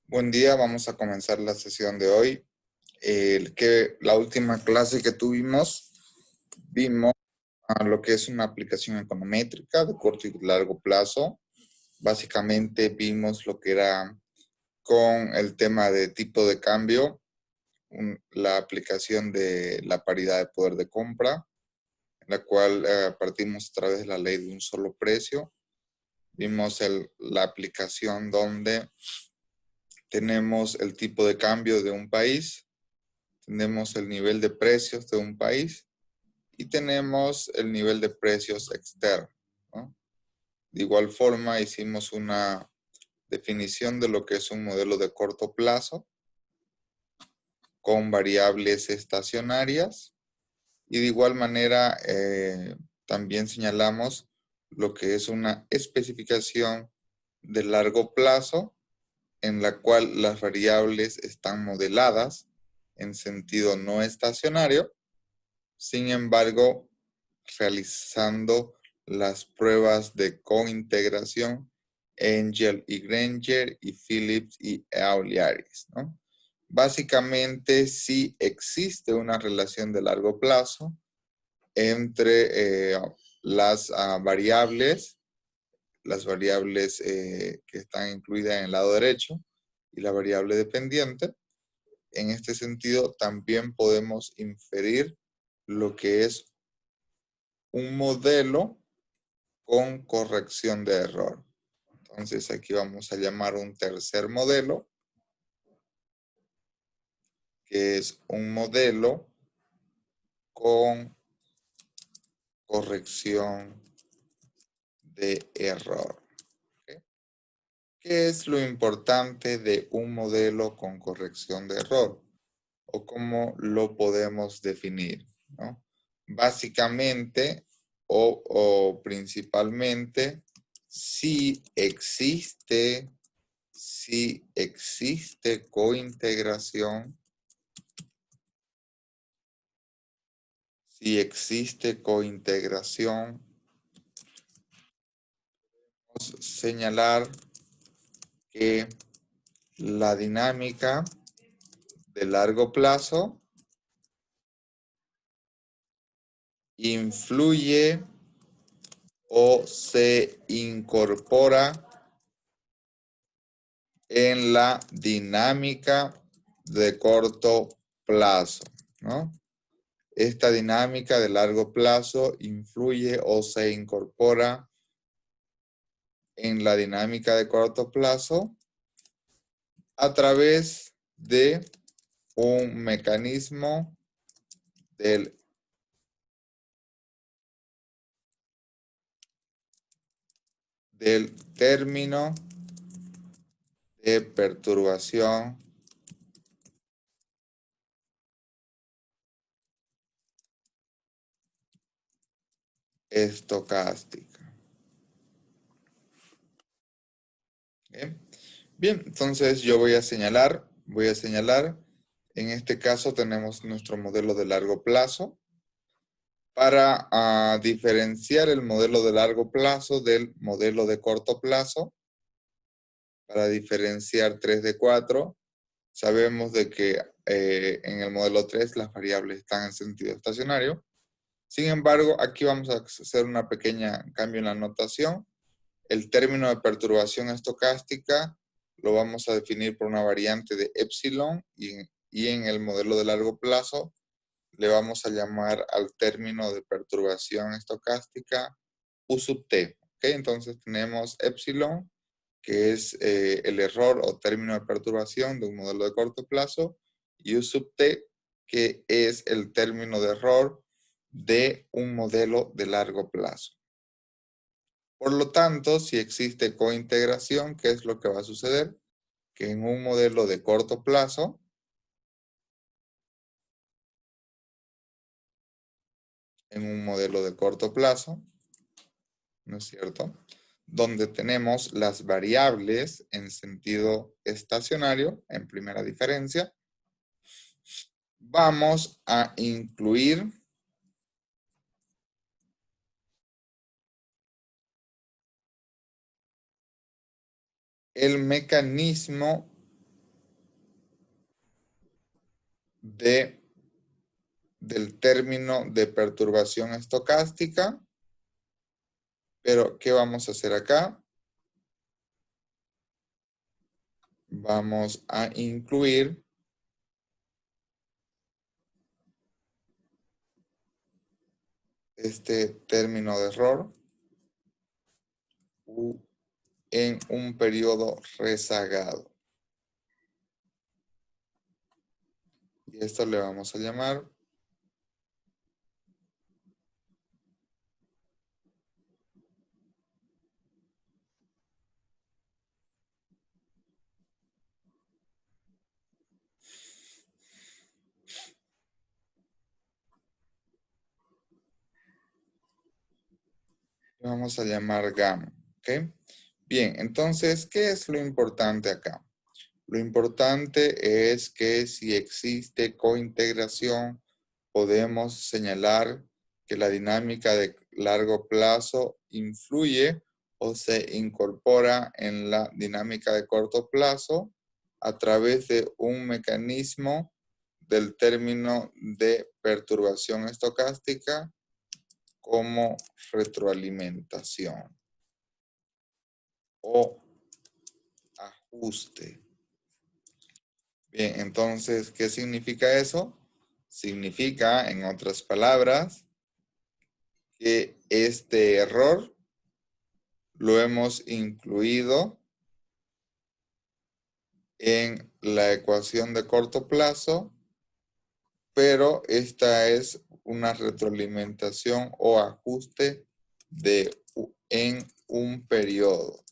Buen día, vamos a comenzar la sesión de hoy. La última clase que tuvimos, vimos lo que es una aplicación econométrica de corto y largo plazo. Básicamente vimos lo que era con el tema de tipo de cambio, la aplicación de la paridad de poder de compra, en la cual partimos a través de la ley de un solo precio. Vimos la aplicación donde tenemos el tipo de cambio de un país, tenemos el nivel de precios de un país y tenemos el nivel de precios externo, ¿no? De igual forma, hicimos una definición de lo que es un modelo de corto plazo con variables estacionarias y de igual manera también señalamos lo que es una especificación de largo plazo en la cual las variables están modeladas en sentido no estacionario. Sin embargo, realizando las pruebas de cointegración Engel y Granger y Phillips y Eoliaris, ¿no? Básicamente, sí existe una relación de largo plazo entre las variables que están incluidas en el lado derecho y la variable dependiente. En este sentido, también podemos inferir lo que es un modelo con corrección de error. Entonces aquí vamos a llamar un tercer modelo, que es un modelo con corrección de error. ¿Okay? ¿Qué es lo importante de un modelo con corrección de error? ¿O cómo lo podemos definir? ¿No? Básicamente o principalmente, si existe cointegración, podemos señalar que la dinámica de largo plazo influye o se incorpora en la dinámica de corto plazo, ¿no? Esta dinámica de largo plazo influye o se incorpora en la dinámica de corto plazo a través de un mecanismo del término de perturbación estocástica. ¿Bien? Bien, entonces yo voy a señalar, en este caso tenemos nuestro modelo de largo plazo. Para diferenciar el modelo de largo plazo del modelo de corto plazo, para diferenciar 3 de 4, sabemos de que en el modelo 3 las variables están en sentido estacionario. Sin embargo, aquí vamos a hacer una pequeña cambio en la notación. El término de perturbación estocástica lo vamos a definir por una variante de epsilon y en el modelo de largo plazo le vamos a llamar al término de perturbación estocástica U sub t. ¿Okay? Entonces tenemos epsilon, que es el error o término de perturbación de un modelo de corto plazo, y U sub t, que es el término de error de un modelo de largo plazo. Por lo tanto, si existe cointegración, ¿qué es lo que va a suceder? Que en un modelo de corto plazo, ¿no es cierto? Donde tenemos las variables en sentido estacionario, en primera diferencia, vamos a incluir el mecanismo del término de perturbación estocástica. Pero, ¿qué vamos a hacer acá? Vamos a incluir este término de error en un periodo rezagado. Y esto le vamos a llamar gamma. ¿Ok? Bien, entonces, ¿qué es lo importante acá? Lo importante es que si existe cointegración, podemos señalar que la dinámica de largo plazo influye o se incorpora en la dinámica de corto plazo a través de un mecanismo del término de perturbación estocástica como retroalimentación o ajuste. Bien, entonces, ¿qué significa eso? Significa, en otras palabras, que este error lo hemos incluido en la ecuación de corto plazo, pero esta es una retroalimentación o ajuste en un periodo.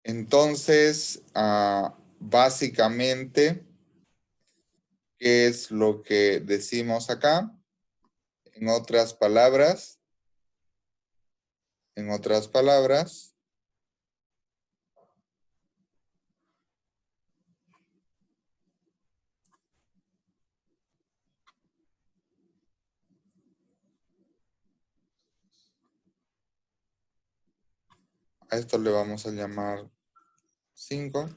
Entonces, básicamente, ¿qué es lo que decimos acá? En otras palabras, a esto le vamos a llamar 5.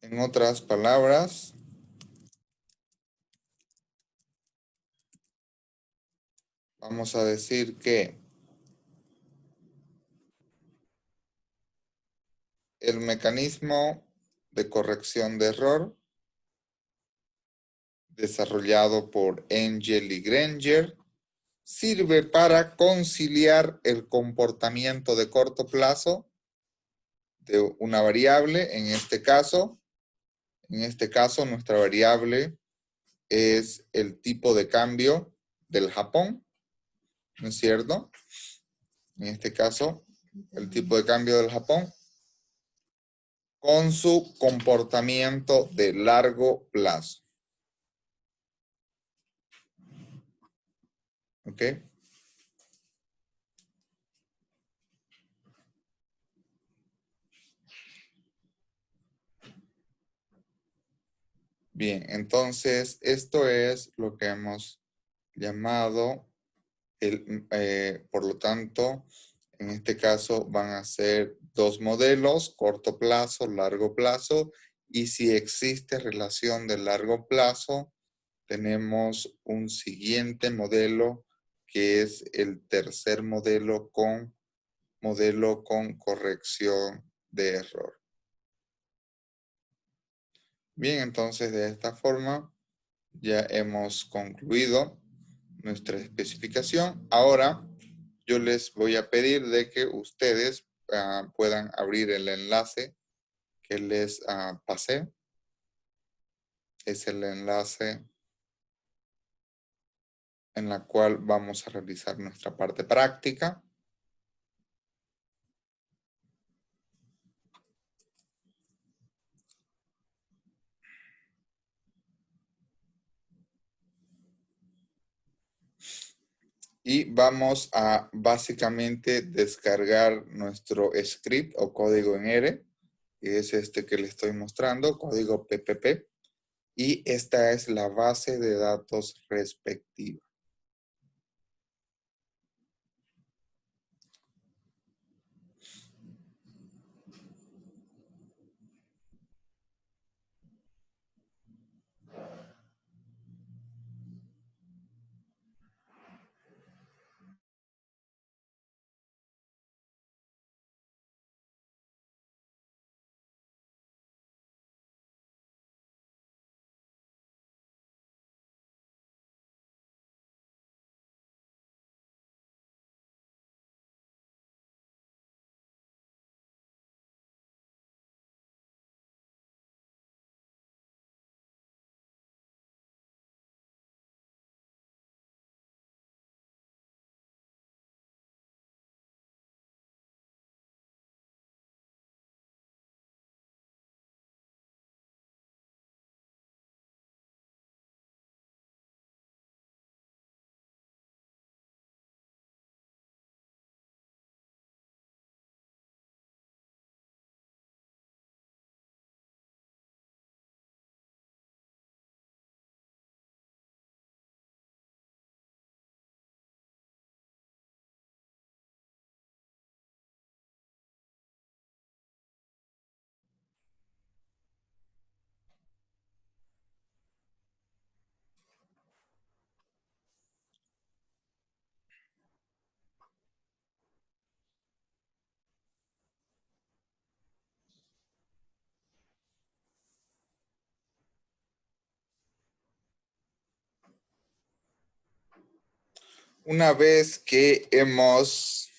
En otras palabras, vamos a decir que el mecanismo de corrección de error desarrollado por Engel y Granger sirve para conciliar el comportamiento de corto plazo de una variable. En este caso, nuestra variable es el tipo de cambio del Japón, ¿no es cierto? En este caso, el tipo de cambio del Japón con su comportamiento de largo plazo. ¿Ok? Bien, entonces esto es lo que hemos llamado, por lo tanto, en este caso van a ser dos modelos, corto plazo, largo plazo, y si existe relación de largo plazo, tenemos un siguiente modelo que es el tercer modelo con corrección de error. Bien, entonces de esta forma ya hemos concluido nuestra especificación. Ahora yo les voy a pedir de que ustedes puedan abrir el enlace que les pasé. Es el enlace en la cual vamos a realizar nuestra parte práctica. Y vamos a básicamente descargar nuestro script o código en R, que es este que le estoy mostrando, código PPP. Y esta es la base de datos respectiva. Una vez que hemos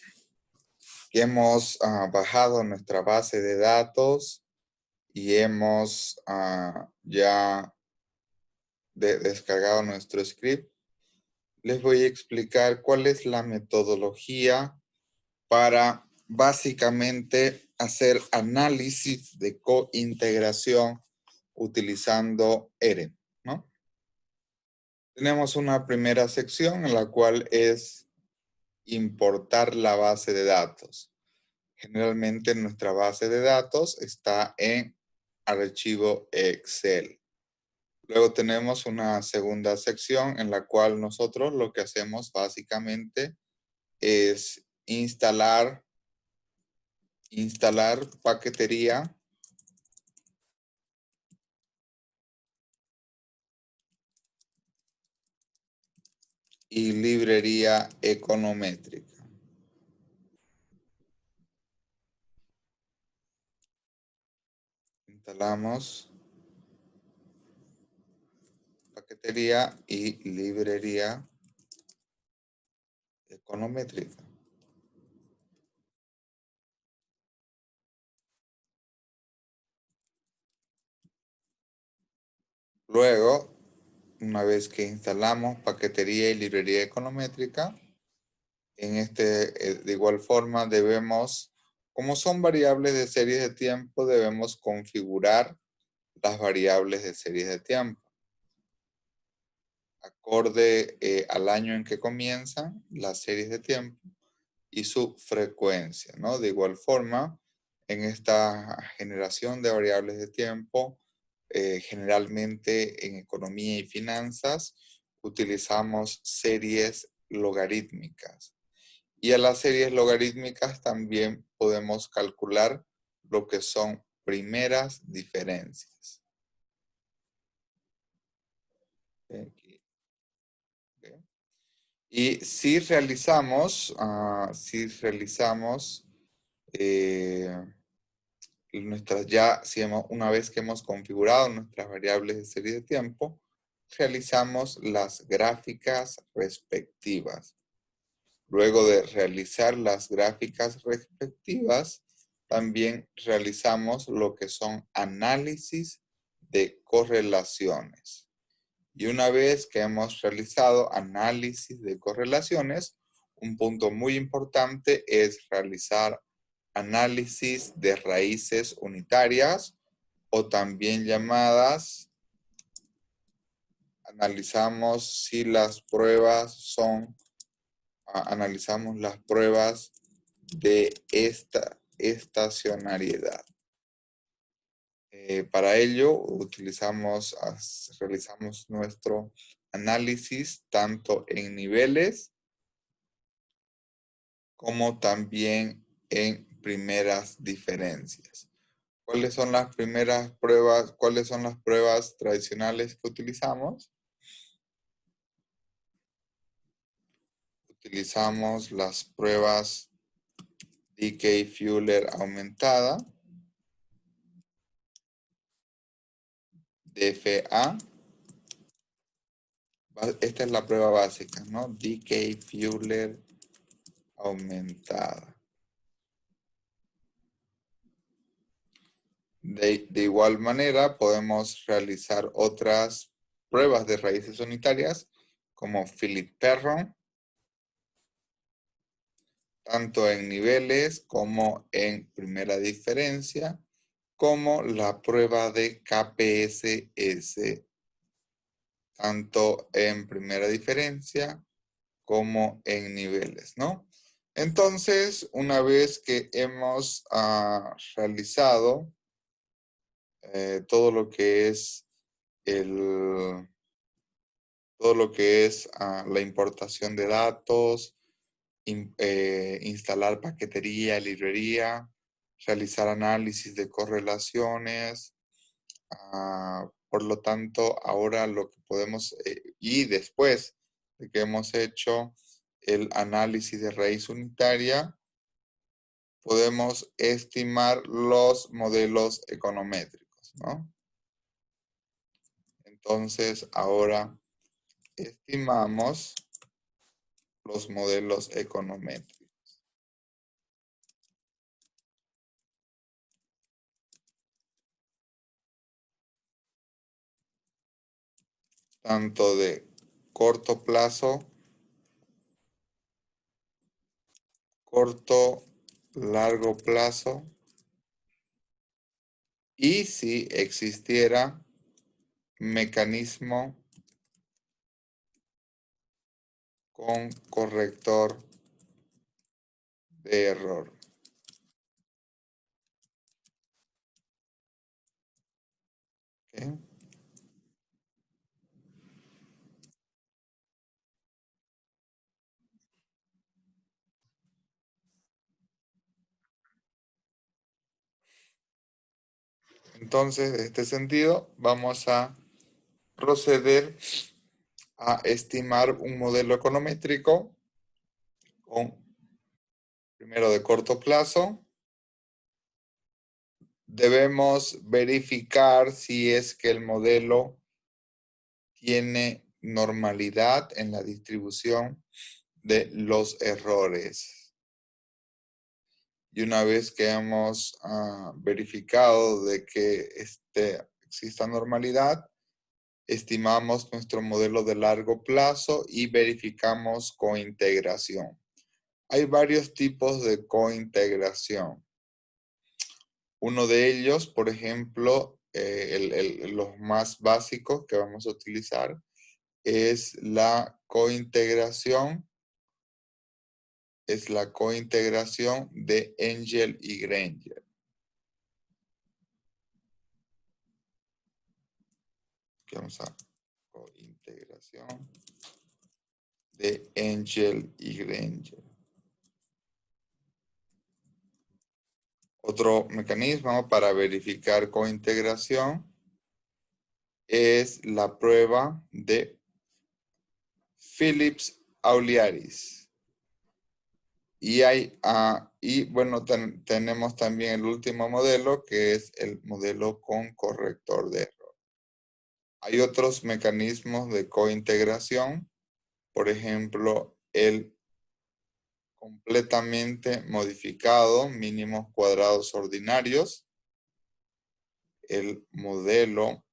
bajado nuestra base de datos y hemos ya descargado nuestro script, les voy a explicar cuál es la metodología para básicamente hacer análisis de cointegración utilizando R, ¿no? Tenemos una primera sección en la cual es importar la base de datos. Generalmente nuestra base de datos está en archivo Excel. Luego tenemos una segunda sección en la cual nosotros lo que hacemos básicamente es instalar paquetería y librería econométrica. Instalamos paquetería y librería econométrica. Luego, una vez que instalamos paquetería y librería econométrica, de igual forma debemos, como son variables de series de tiempo, debemos configurar las variables de series de tiempo. Acorde al año en que comienzan las series de tiempo y su frecuencia, ¿no? De igual forma, en esta generación de variables de tiempo, generalmente en economía y finanzas, utilizamos series logarítmicas. Y a las series logarítmicas también podemos calcular lo que son primeras diferencias. Aquí. Okay. Y si realizamos, una vez que hemos configurado nuestras variables de serie de tiempo, realizamos las gráficas respectivas. Luego de realizar las gráficas respectivas, también realizamos lo que son análisis de correlaciones. Y una vez que hemos realizado análisis de correlaciones, un punto muy importante es realizar análisis de raíces unitarias o también llamadas, analizamos si las pruebas son analizamos las pruebas de esta estacionariedad. Para ello realizamos nuestro análisis tanto en niveles como también en primeras diferencias. ¿Cuáles son las primeras pruebas? ¿Cuáles son las pruebas tradicionales que utilizamos? Utilizamos las pruebas Dickey-Fuller aumentada, DFA. Esta es la prueba básica, ¿no? Dickey-Fuller aumentada. De igual manera, podemos realizar otras pruebas de raíces unitarias, como Philip-Perron, tanto en niveles como en primera diferencia, como la prueba de KPSS, tanto en primera diferencia como en niveles, ¿no? Entonces, una vez que hemos realizado todo lo que es la importación de datos, instalar paquetería, librería, realizar análisis de correlaciones. Por lo tanto, ahora lo que podemos, y después de que hemos hecho el análisis de raíz unitaria, podemos estimar los modelos econométricos, ¿no? Entonces, ahora estimamos los modelos econométricos, tanto de corto plazo, corto, largo plazo, y si existiera mecanismo con corrector de error. ¿Okay? Entonces, en este sentido, vamos a proceder a estimar un modelo econométrico con, primero, de corto plazo. Debemos verificar si es que el modelo tiene normalidad en la distribución de los errores. Y una vez que hemos verificado de que exista normalidad, estimamos nuestro modelo de largo plazo y verificamos cointegración. Hay varios tipos de cointegración. Uno de ellos, por ejemplo, los más básicos que vamos a utilizar es la cointegración. Es la cointegración de Engel y Granger. Aquí vamos a cointegración de Engel y Granger. Otro mecanismo para verificar cointegración es la prueba de Phillips-Auliaris. Y bueno, tenemos también el último modelo, que es el modelo con corrector de error. Hay otros mecanismos de cointegración, por ejemplo, el completamente modificado, mínimos cuadrados ordinarios, el modelo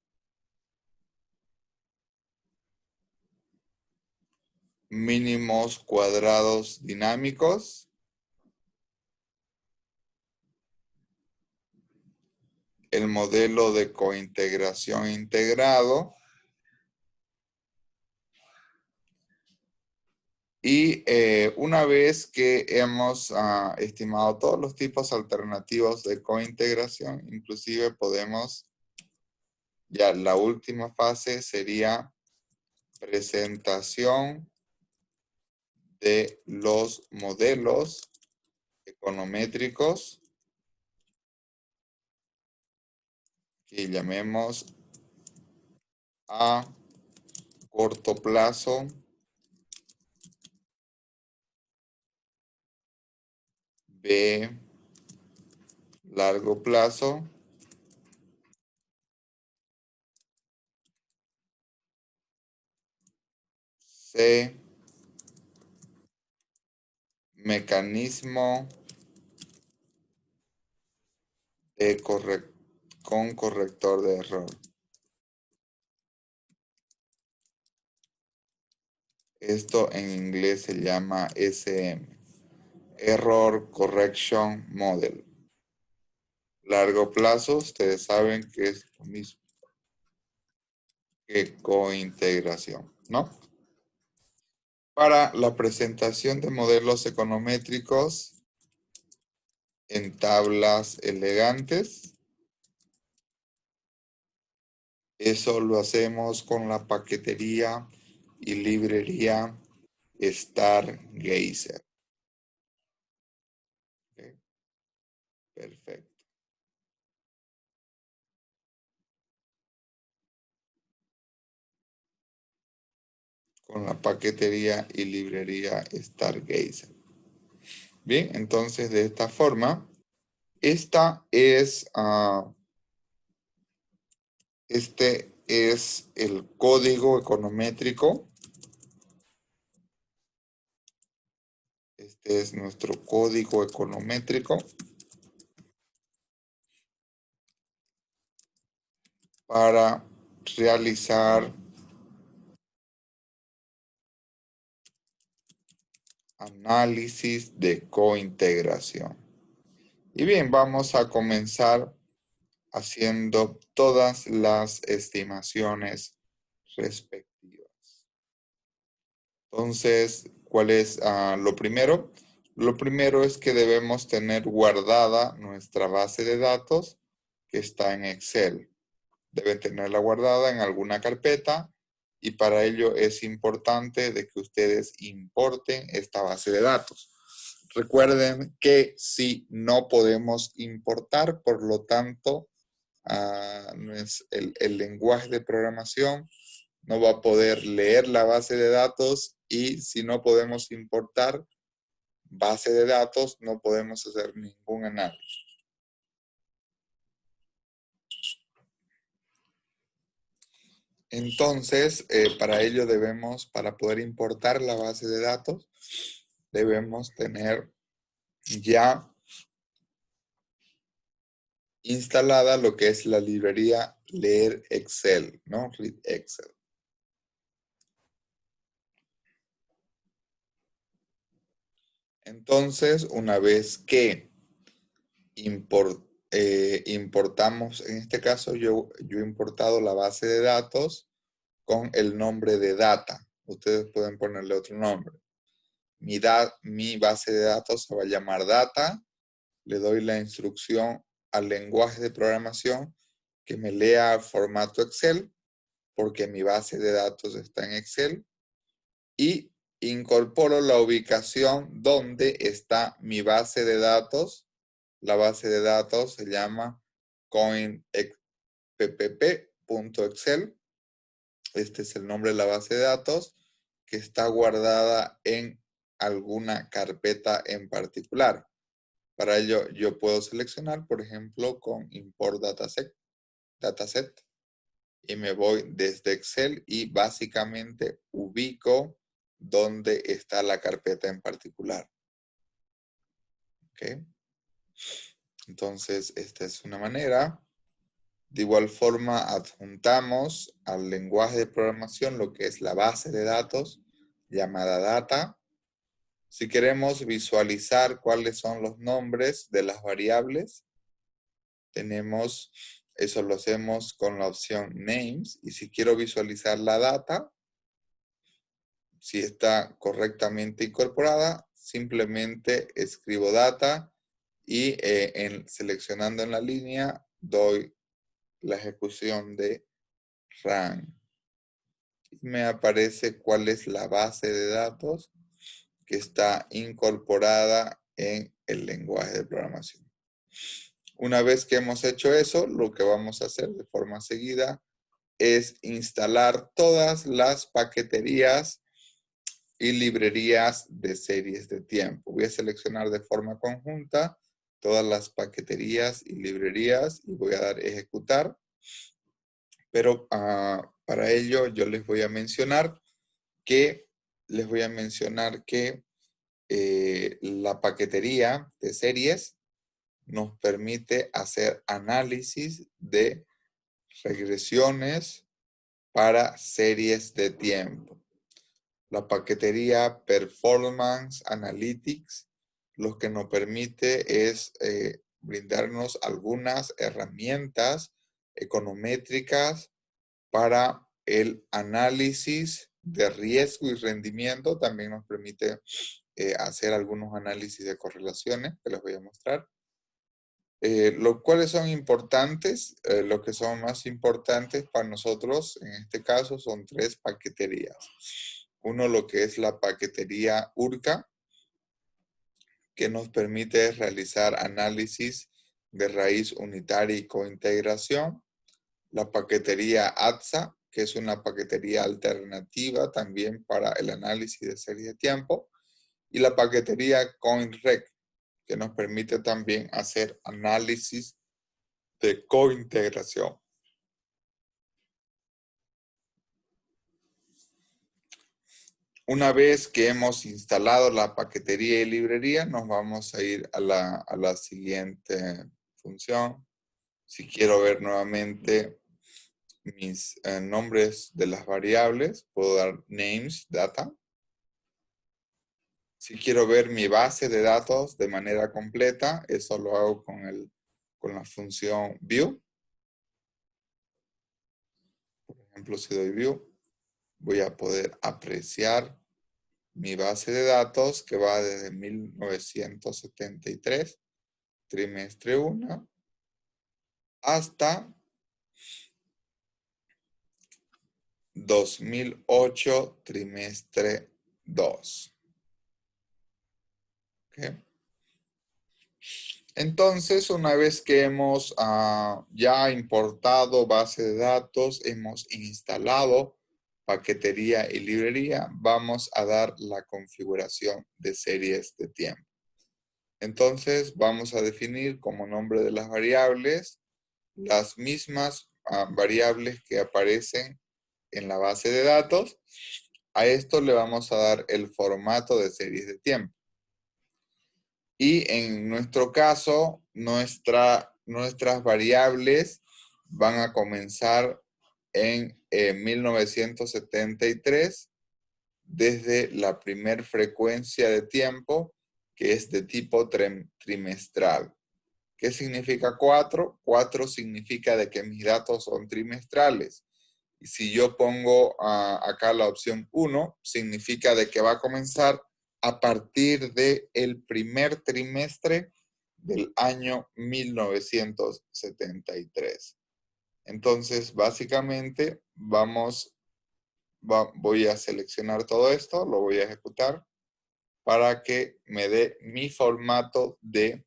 mínimos cuadrados dinámicos, el modelo de cointegración integrado Y una vez que hemos estimado todos los tipos alternativos de cointegración, inclusive podemos, ya la última fase sería presentación de los modelos econométricos que llamemos A corto plazo, B largo plazo, C mecanismo de con corrector de error. Esto en inglés se llama SM, Error Correction Model. Largo plazo, ustedes saben que es lo mismo que cointegración, ¿no? Para la presentación de modelos econométricos en tablas elegantes, eso lo hacemos con la paquetería y librería Stargazer. ¿Okay? Perfecto. Con la paquetería y librería Stargazer. Bien, entonces de esta forma, este es el código econométrico. Este es nuestro código econométrico para realizar análisis de cointegración. Y bien, vamos a comenzar haciendo todas las estimaciones respectivas. Entonces, ¿cuál es lo primero? Lo primero es que debemos tener guardada nuestra base de datos que está en Excel. Deben tenerla guardada en alguna carpeta y para ello es importante de que ustedes importen esta base de datos. Recuerden que si no podemos importar, por lo tanto, el lenguaje de programación no va a poder leer la base de datos y si no podemos importar base de datos, no podemos hacer ningún análisis. Entonces, para ello para poder importar la base de datos, debemos tener ya instalada lo que es la librería Leer Excel, ¿no? Read Excel. Entonces, una vez que importamos, en este caso yo he importado la base de datos con el nombre de data. Ustedes pueden ponerle otro nombre. Mi base de datos se va a llamar data. Le doy la instrucción al lenguaje de programación que me lea el formato Excel, porque mi base de datos está en Excel. Y incorporo la ubicación donde está mi base de datos. La base de datos se llama coinppp.excel. Este es el nombre de la base de datos que está guardada en alguna carpeta en particular. Para ello, yo puedo seleccionar, por ejemplo, con import dataset y me voy desde Excel y básicamente ubico dónde está la carpeta en particular. ¿Ok? Entonces, esta es una manera. De igual forma, adjuntamos al lenguaje de programación lo que es la base de datos llamada data. Si queremos visualizar cuáles son los nombres de las variables, eso lo hacemos con la opción names. Y si quiero visualizar la data, si está correctamente incorporada, simplemente escribo data y seleccionando en la línea doy la ejecución de run. Me aparece cuál es la base de datos que está incorporada en el lenguaje de programación. Una vez que hemos hecho eso, lo que vamos a hacer de forma seguida es instalar todas las paqueterías y librerías de series de tiempo. Voy a seleccionar de forma conjunta todas las paqueterías y librerías y voy a dar ejecutar. Pero para ello yo les voy a mencionar que la paquetería de series nos permite hacer análisis de regresiones para series de tiempo. La paquetería Performance Analytics lo que nos permite es brindarnos algunas herramientas econométricas para el análisis de riesgo y rendimiento. También nos permite hacer algunos análisis de correlaciones que les voy a mostrar. Los cuales son importantes, lo que son más importantes para nosotros en este caso son tres paqueterías. Uno, lo que es la paquetería URCA, que nos permite realizar análisis de raíz unitaria y cointegración. La paquetería ATSA, que es una paquetería alternativa también para el análisis de series de tiempo. Y la paquetería CoinRec, que nos permite también hacer análisis de cointegración. Una vez que hemos instalado la paquetería y librería, nos vamos a ir a la siguiente función. Si quiero ver nuevamente mis nombres de las variables, puedo dar names, data. Si quiero ver mi base de datos de manera completa, eso lo hago con la función view. Por ejemplo, si doy view, voy a poder apreciar mi base de datos que va desde 1973, trimestre 1, hasta 2008, trimestre 2. ¿Okay? Entonces, una vez que hemos ya importado base de datos, hemos instalado paquetería y librería, vamos a dar la configuración de series de tiempo. Entonces, vamos a definir como nombre de las variables las mismas variables que aparecen en la base de datos. A esto le vamos a dar el formato de series de tiempo. Y en nuestro caso, nuestras variables van a comenzar en 1973 desde la primer frecuencia de tiempo, que es de tipo trimestral. ¿Qué significa 4? 4 significa de que mis datos son trimestrales. Y si yo pongo acá la opción 1, significa de que va a comenzar a partir del primer trimestre del año 1973. Entonces, básicamente, voy a seleccionar todo esto, lo voy a ejecutar para que me dé mi formato de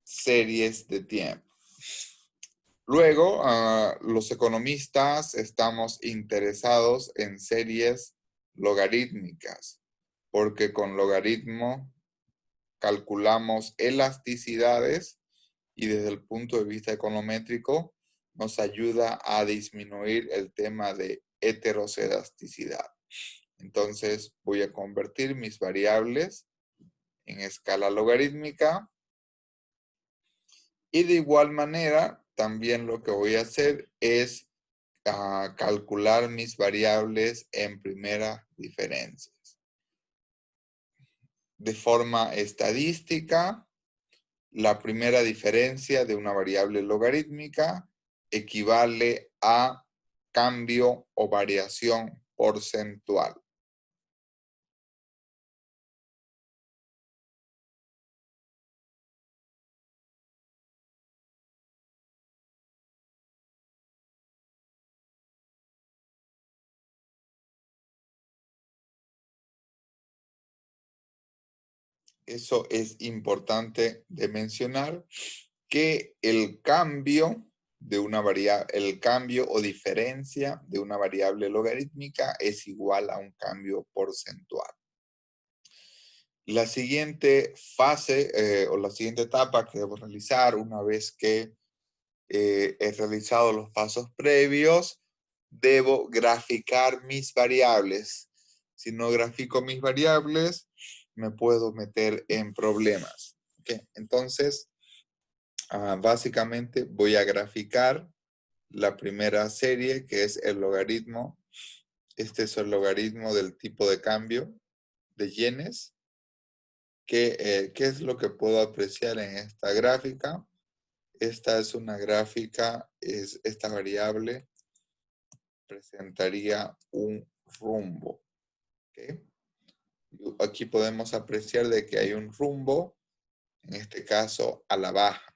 series de tiempo. Luego, los economistas estamos interesados en series logarítmicas, porque con logaritmo calculamos elasticidades y desde el punto de vista econométrico nos ayuda a disminuir el tema de heteroscedasticidad. Entonces voy a convertir mis variables en escala logarítmica y de igual manera también lo que voy a hacer es calcular mis variables en primeras diferencias. De forma estadística, la primera diferencia de una variable logarítmica equivale a cambio o variación porcentual. eso es importante de mencionar, que el cambio de una variable, el cambio o diferencia de una variable logarítmica es igual a un cambio porcentual. La siguiente fase o la siguiente etapa que debo realizar una vez que he realizado los pasos previos, debo graficar mis variables. Si no grafico mis variables, me puedo meter en problemas. ¿Okay? Entonces, básicamente voy a graficar la primera serie, que es el logaritmo. Este es el logaritmo del tipo de cambio de yenes. ¿Qué es lo que puedo apreciar en esta gráfica? Esta es una gráfica, esta variable presentaría un rumbo. ¿Okay? Aquí podemos apreciar de que hay un rumbo, en este caso a la baja.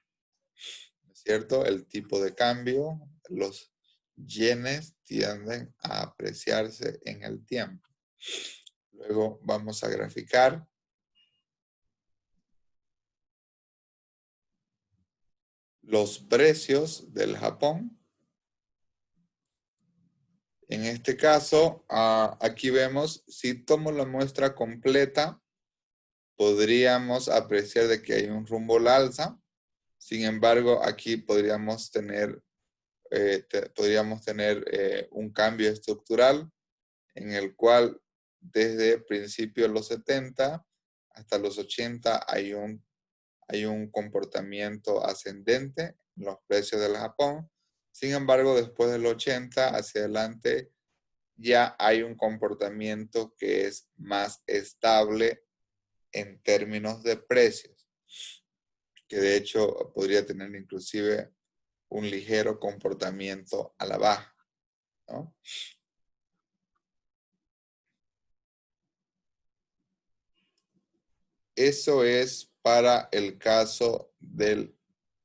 ¿No es cierto? El tipo de cambio, los yenes tienden a apreciarse en el tiempo. Luego vamos a graficar los precios del Japón. En este caso, aquí vemos, si tomo la muestra completa, podríamos apreciar de que hay un rumbo al alza. Sin embargo, aquí podríamos tener un cambio estructural en el cual desde principios de los 70 hasta los 80 hay un comportamiento ascendente en los precios del Japón. Sin embargo, después del 80 hacia adelante ya hay un comportamiento que es más estable en términos de precios, que de hecho podría tener inclusive un ligero comportamiento a la baja, ¿no? Eso es para el caso de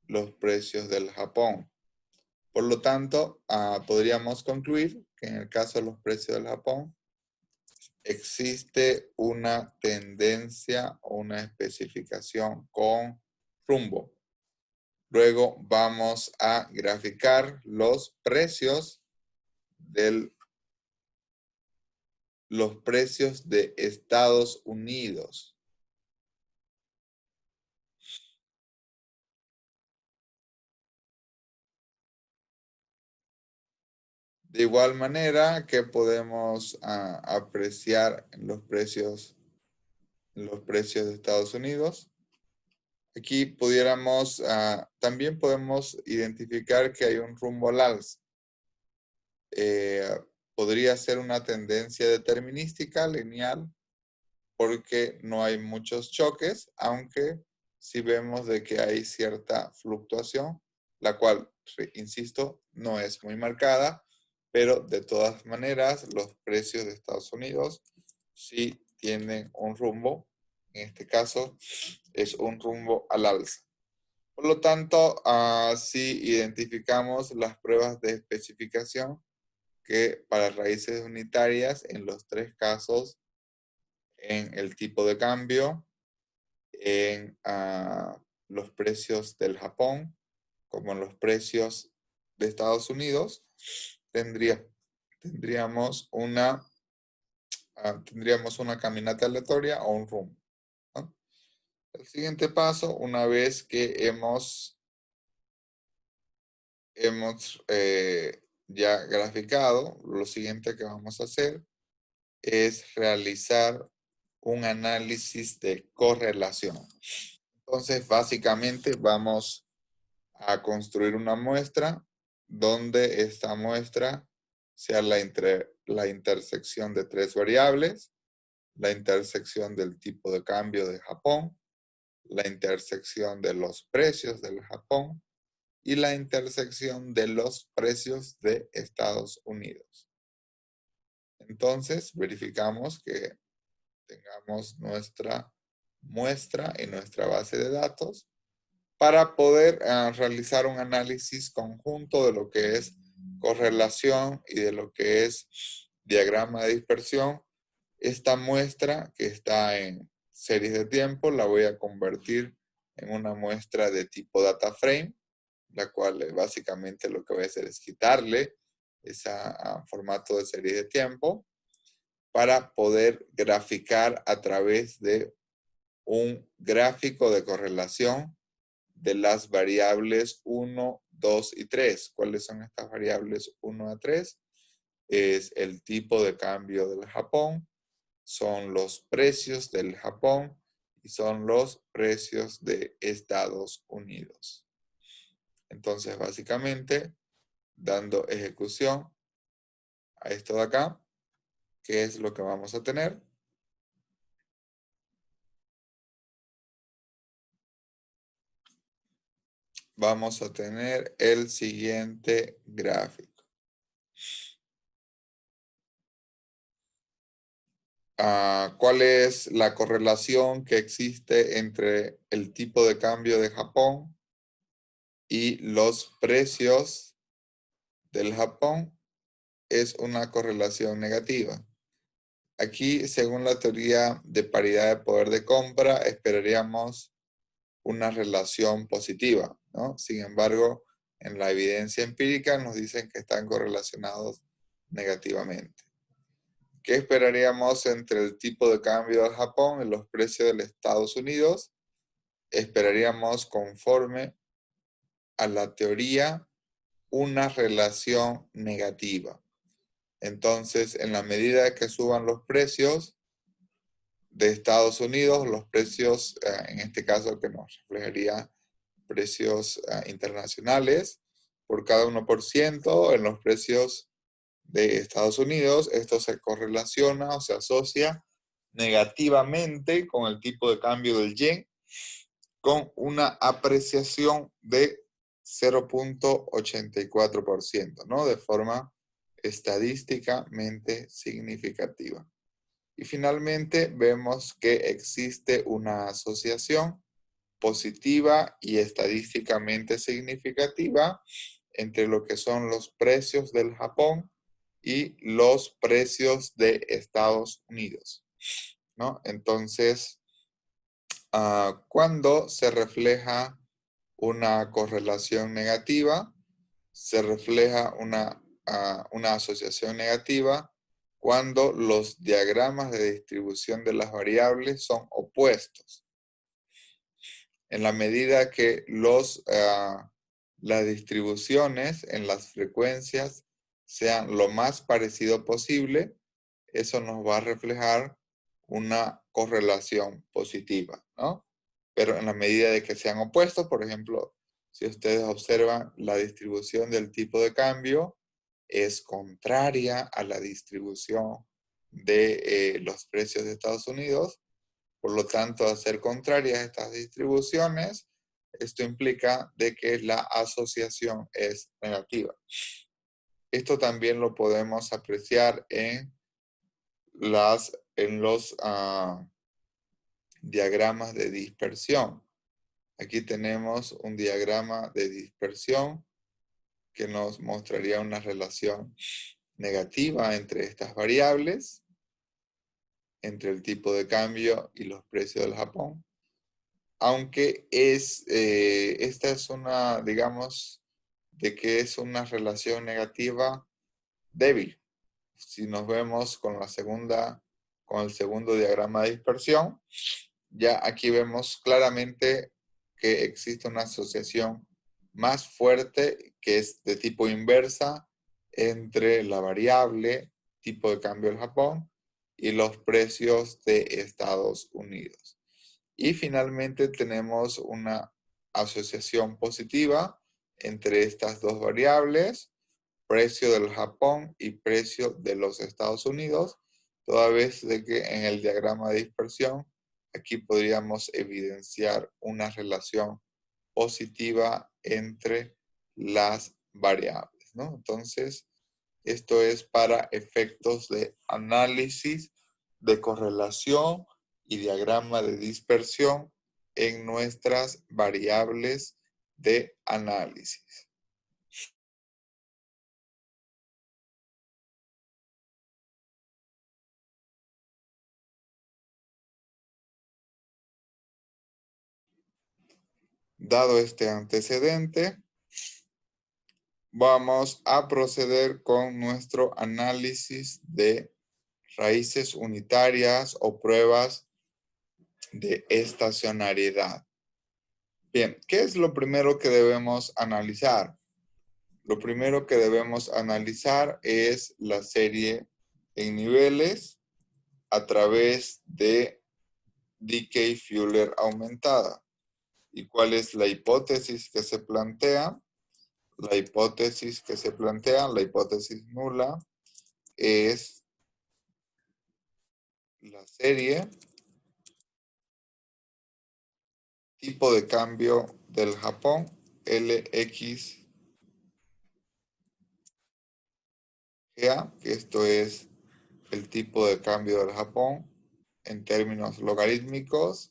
los precios del Japón. Por lo tanto, podríamos concluir que en el caso de los precios del Japón existe una tendencia o una especificación con rumbo. Luego vamos a graficar los precios de Estados Unidos. De igual manera que podemos apreciar los precios de Estados Unidos. Aquí también podemos identificar que hay un rumbo al alza. Podría ser una tendencia determinística, lineal, porque no hay muchos choques, aunque sí vemos de que hay cierta fluctuación, la cual, insisto, no es muy marcada, pero de todas maneras los precios de Estados Unidos sí tienen un rumbo. En este caso es un rumbo al alza. Por lo tanto, sí identificamos las pruebas de especificación que para raíces unitarias en los tres casos, en el tipo de cambio, en los precios del Japón, como en los precios de Estados Unidos, tendríamos una caminata aleatoria o un rumbo, ¿no? El siguiente paso, una vez que hemos ya graficado, lo siguiente que vamos a hacer es realizar un análisis de correlación. Entonces, básicamente vamos a construir una muestra donde esta muestra sea la intersección de tres variables, la intersección del tipo de cambio de Japón, la intersección de los precios del Japón y la intersección de los precios de Estados Unidos. Entonces, verificamos que tengamos nuestra muestra en nuestra base de datos para poder realizar un análisis conjunto de lo que es correlación y de lo que es diagrama de dispersión. Esta muestra que está en series de tiempo, la voy a convertir en una muestra de tipo data frame, la cual básicamente lo que voy a hacer es quitarle ese formato de serie de tiempo para poder graficar a través de un gráfico de correlación de las variables 1, 2 y 3. ¿Cuáles son estas variables 1 a 3? Es el tipo de cambio del Japón, son los precios del Japón y son los precios de Estados Unidos. Entonces, básicamente, dando ejecución a esto de acá, ¿qué es lo que vamos a tener? Vamos a tener el siguiente gráfico. ¿Cuál es la correlación que existe entre el tipo de cambio de Japón y los precios del Japón? Es una correlación negativa. Aquí, según la teoría de paridad de poder de compra, esperaríamos una relación positiva, ¿no? Sin embargo, en la evidencia empírica nos dicen que están correlacionados negativamente. ¿Qué esperaríamos entre el tipo de cambio de Japón y los precios de los Estados Unidos? Esperaríamos, conforme a la teoría, una relación negativa. Entonces, en la medida que suban los precios de Estados Unidos, los precios, en este caso que nos reflejaría precios internacionales, por cada 1% en los precios de Estados Unidos, esto se correlaciona o se asocia negativamente con el tipo de cambio del yen, con una apreciación de 0.84%, ¿no? De forma estadísticamente significativa. Y finalmente vemos que existe una asociación positiva y estadísticamente significativa entre lo que son los precios del Japón y los precios de Estados Unidos, ¿no? Entonces, cuando se refleja una correlación negativa, se refleja una asociación negativa cuando los diagramas de distribución de las variables son opuestos. En la medida que las distribuciones en las frecuencias sean lo más parecido posible, eso nos va a reflejar una correlación positiva, ¿no? Pero en la medida de que sean opuestos, por ejemplo, si ustedes observan la distribución del tipo de cambio es contraria a la distribución de los precios de Estados Unidos. Por lo tanto, al ser contrarias estas distribuciones, esto implica de que la asociación es negativa. Esto también lo podemos apreciar en los diagramas de dispersión. Aquí tenemos un diagrama de dispersión que nos mostraría una relación negativa entre estas variables, entre el tipo de cambio y los precios del Japón. Aunque esta es una, digamos, de que es una relación negativa débil. Si nos vemos con con el segundo diagrama de dispersión, ya aquí vemos claramente que existe una asociación más fuerte que es de tipo inversa entre la variable tipo de cambio del Japón y los precios de Estados Unidos. Y finalmente tenemos una asociación positiva entre estas dos variables, precio del Japón y precio de los Estados Unidos, toda vez de que en el diagrama de dispersión aquí podríamos evidenciar una relación positiva entre las variables, ¿no? Entonces, esto es para efectos de análisis de correlación y diagrama de dispersión en nuestras variables de análisis. Dado este antecedente, vamos a proceder con nuestro análisis de raíces unitarias o pruebas de estacionariedad. Bien, ¿qué es lo primero que debemos analizar? Lo primero que debemos analizar es la serie en niveles a través de Dickey-Fuller aumentada. ¿Y cuál es la hipótesis que se plantea? La hipótesis que se plantea, la hipótesis nula, es la serie tipo de cambio del Japón, LXGA, que esto es el tipo de cambio del Japón en términos logarítmicos,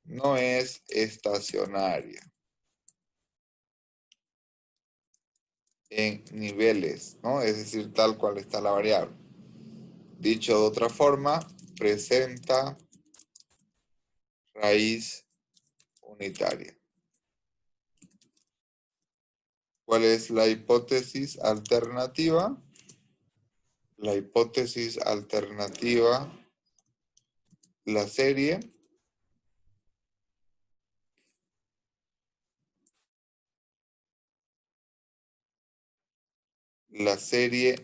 no es estacionaria en niveles, ¿no? Es decir, tal cual está la variable. Dicho de otra forma, presenta raíz unitaria. ¿Cuál es la hipótesis alternativa? La hipótesis alternativa, la serie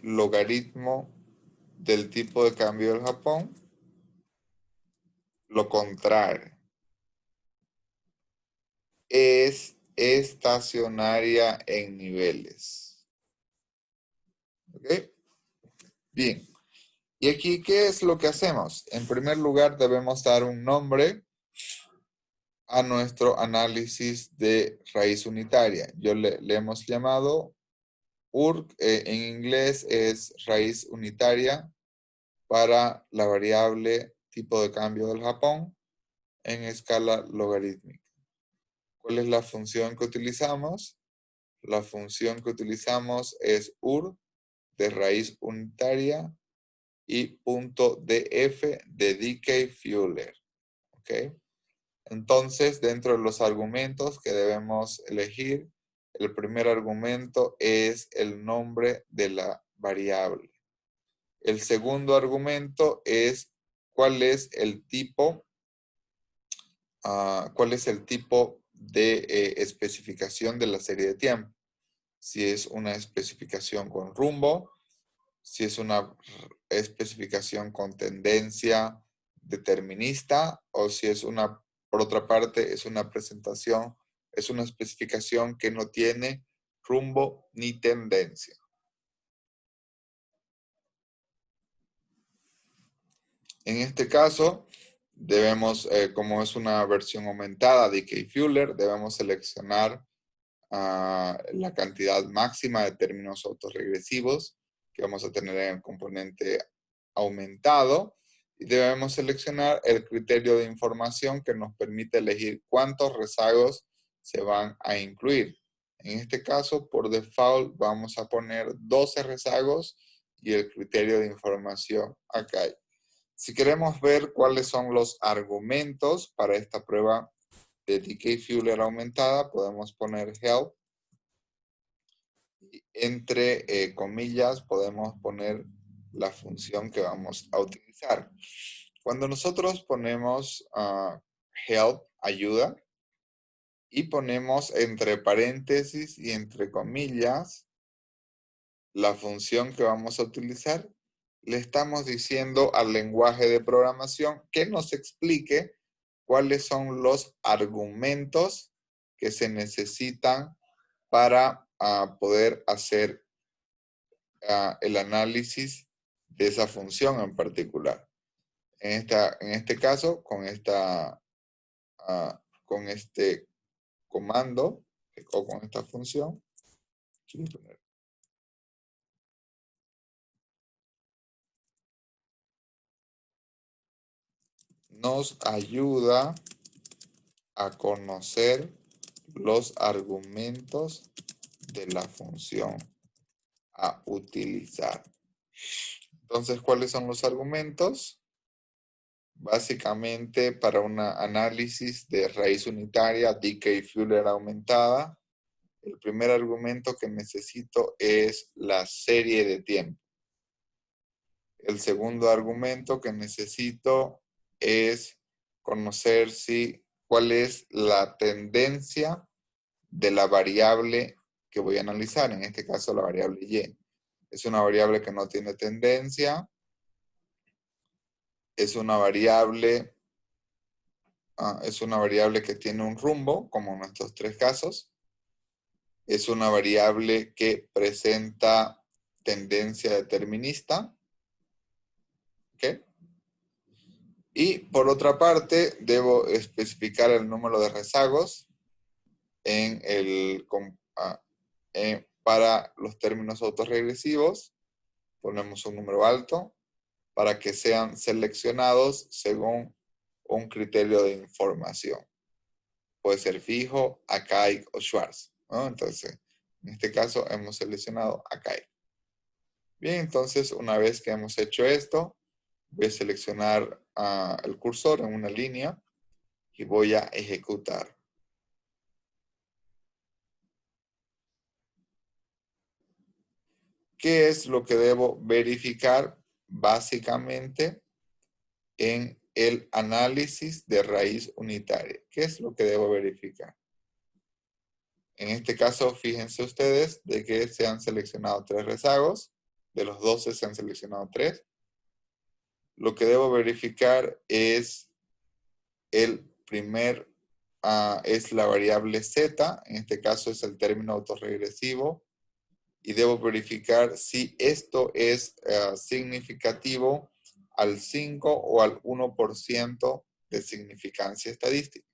logaritmo del tipo de cambio del Japón, lo contrario, es estacionaria en niveles. ¿Ok? Bien. Y aquí, ¿qué es lo que hacemos? En primer lugar, debemos dar un nombre a nuestro análisis de raíz unitaria. Le hemos llamado URC, en inglés es raíz unitaria para la variable tipo de cambio del Japón en escala logarítmica. ¿Cuál es la función que utilizamos? La función que utilizamos es UR de raíz unitaria y punto DF de Dickey-Fuller. ¿Ok? Entonces, dentro de los argumentos que debemos elegir, el primer argumento es el nombre de la variable. El segundo argumento es cuál es el tipo de especificación de la serie de tiempo. Si es una especificación con rumbo, si es una especificación con tendencia determinista o si es una, por otra parte, es una presentación, es una especificación que no tiene rumbo ni tendencia. En este caso, debemos, como es una versión aumentada de Dickey-Fuller, debemos seleccionar la cantidad máxima de términos autorregresivos que vamos a tener en el componente aumentado y debemos seleccionar el criterio de información que nos permite elegir cuántos rezagos se van a incluir. En este caso, por default, vamos a poner 12 rezagos y el criterio de información acá. Si queremos ver cuáles son los argumentos para esta prueba de Dickey-Fuller aumentada, podemos poner help. Y entre comillas podemos poner la función que vamos a utilizar. Cuando nosotros ponemos help, ayuda, y ponemos entre paréntesis y entre comillas la función que vamos a utilizar, le estamos diciendo al lenguaje de programación que nos explique cuáles son los argumentos que se necesitan para poder hacer el análisis de esa función en particular. En este caso, con este comando o con esta función, nos ayuda a conocer los argumentos de la función a utilizar. Entonces, ¿cuáles son los argumentos? Básicamente, para un análisis de raíz unitaria, Dickey-Fuller aumentada, el primer argumento que necesito es la serie de tiempo. El segundo argumento que necesito es conocer cuál es la tendencia de la variable que voy a analizar, en este caso la variable y. Es una variable que no tiene tendencia, es una variable que tiene un rumbo, como en estos tres casos. Es una variable que presenta tendencia determinista. ¿Ok? Y por otra parte, debo especificar el número de rezagos para los términos autorregresivos. Ponemos un número alto para que sean seleccionados según un criterio de información. Puede ser fijo, Akaik o Schwarz, ¿no? Entonces, en este caso hemos seleccionado Akaik. Bien, entonces una vez que hemos hecho esto, voy a seleccionar el cursor en una línea y voy a ejecutar. ¿Qué es lo que debo verificar? Básicamente en el análisis de raíz unitaria. ¿Qué es lo que debo verificar? En este caso, fíjense ustedes de que se han seleccionado 3 rezagos. De los 12 se han seleccionado 3. Lo que debo verificar es es la variable z. En este caso es el término autorregresivo. Y debo verificar si esto es significativo al 5 o al 1% de significancia estadística.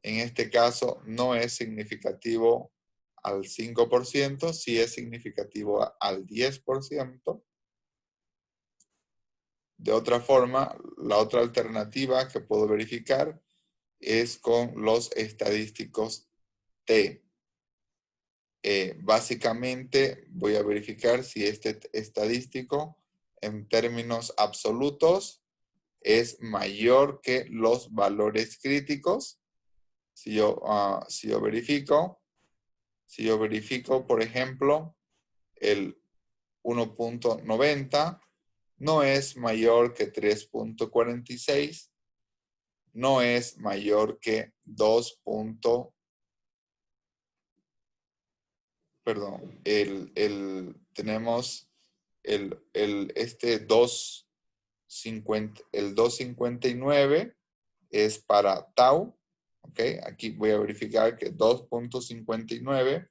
En este caso no es significativo al 5%, sí es significativo al 10%. De otra forma, la otra alternativa que puedo verificar es con los estadísticos T. Básicamente voy a verificar si este estadístico en términos absolutos es mayor que los valores críticos. Si yo verifico, por ejemplo, el 1.90 no es mayor que 3.46, no es mayor que 2. Perdón, tenemos el 2.59 es para tau. ¿Ok? Aquí voy a verificar que 2.59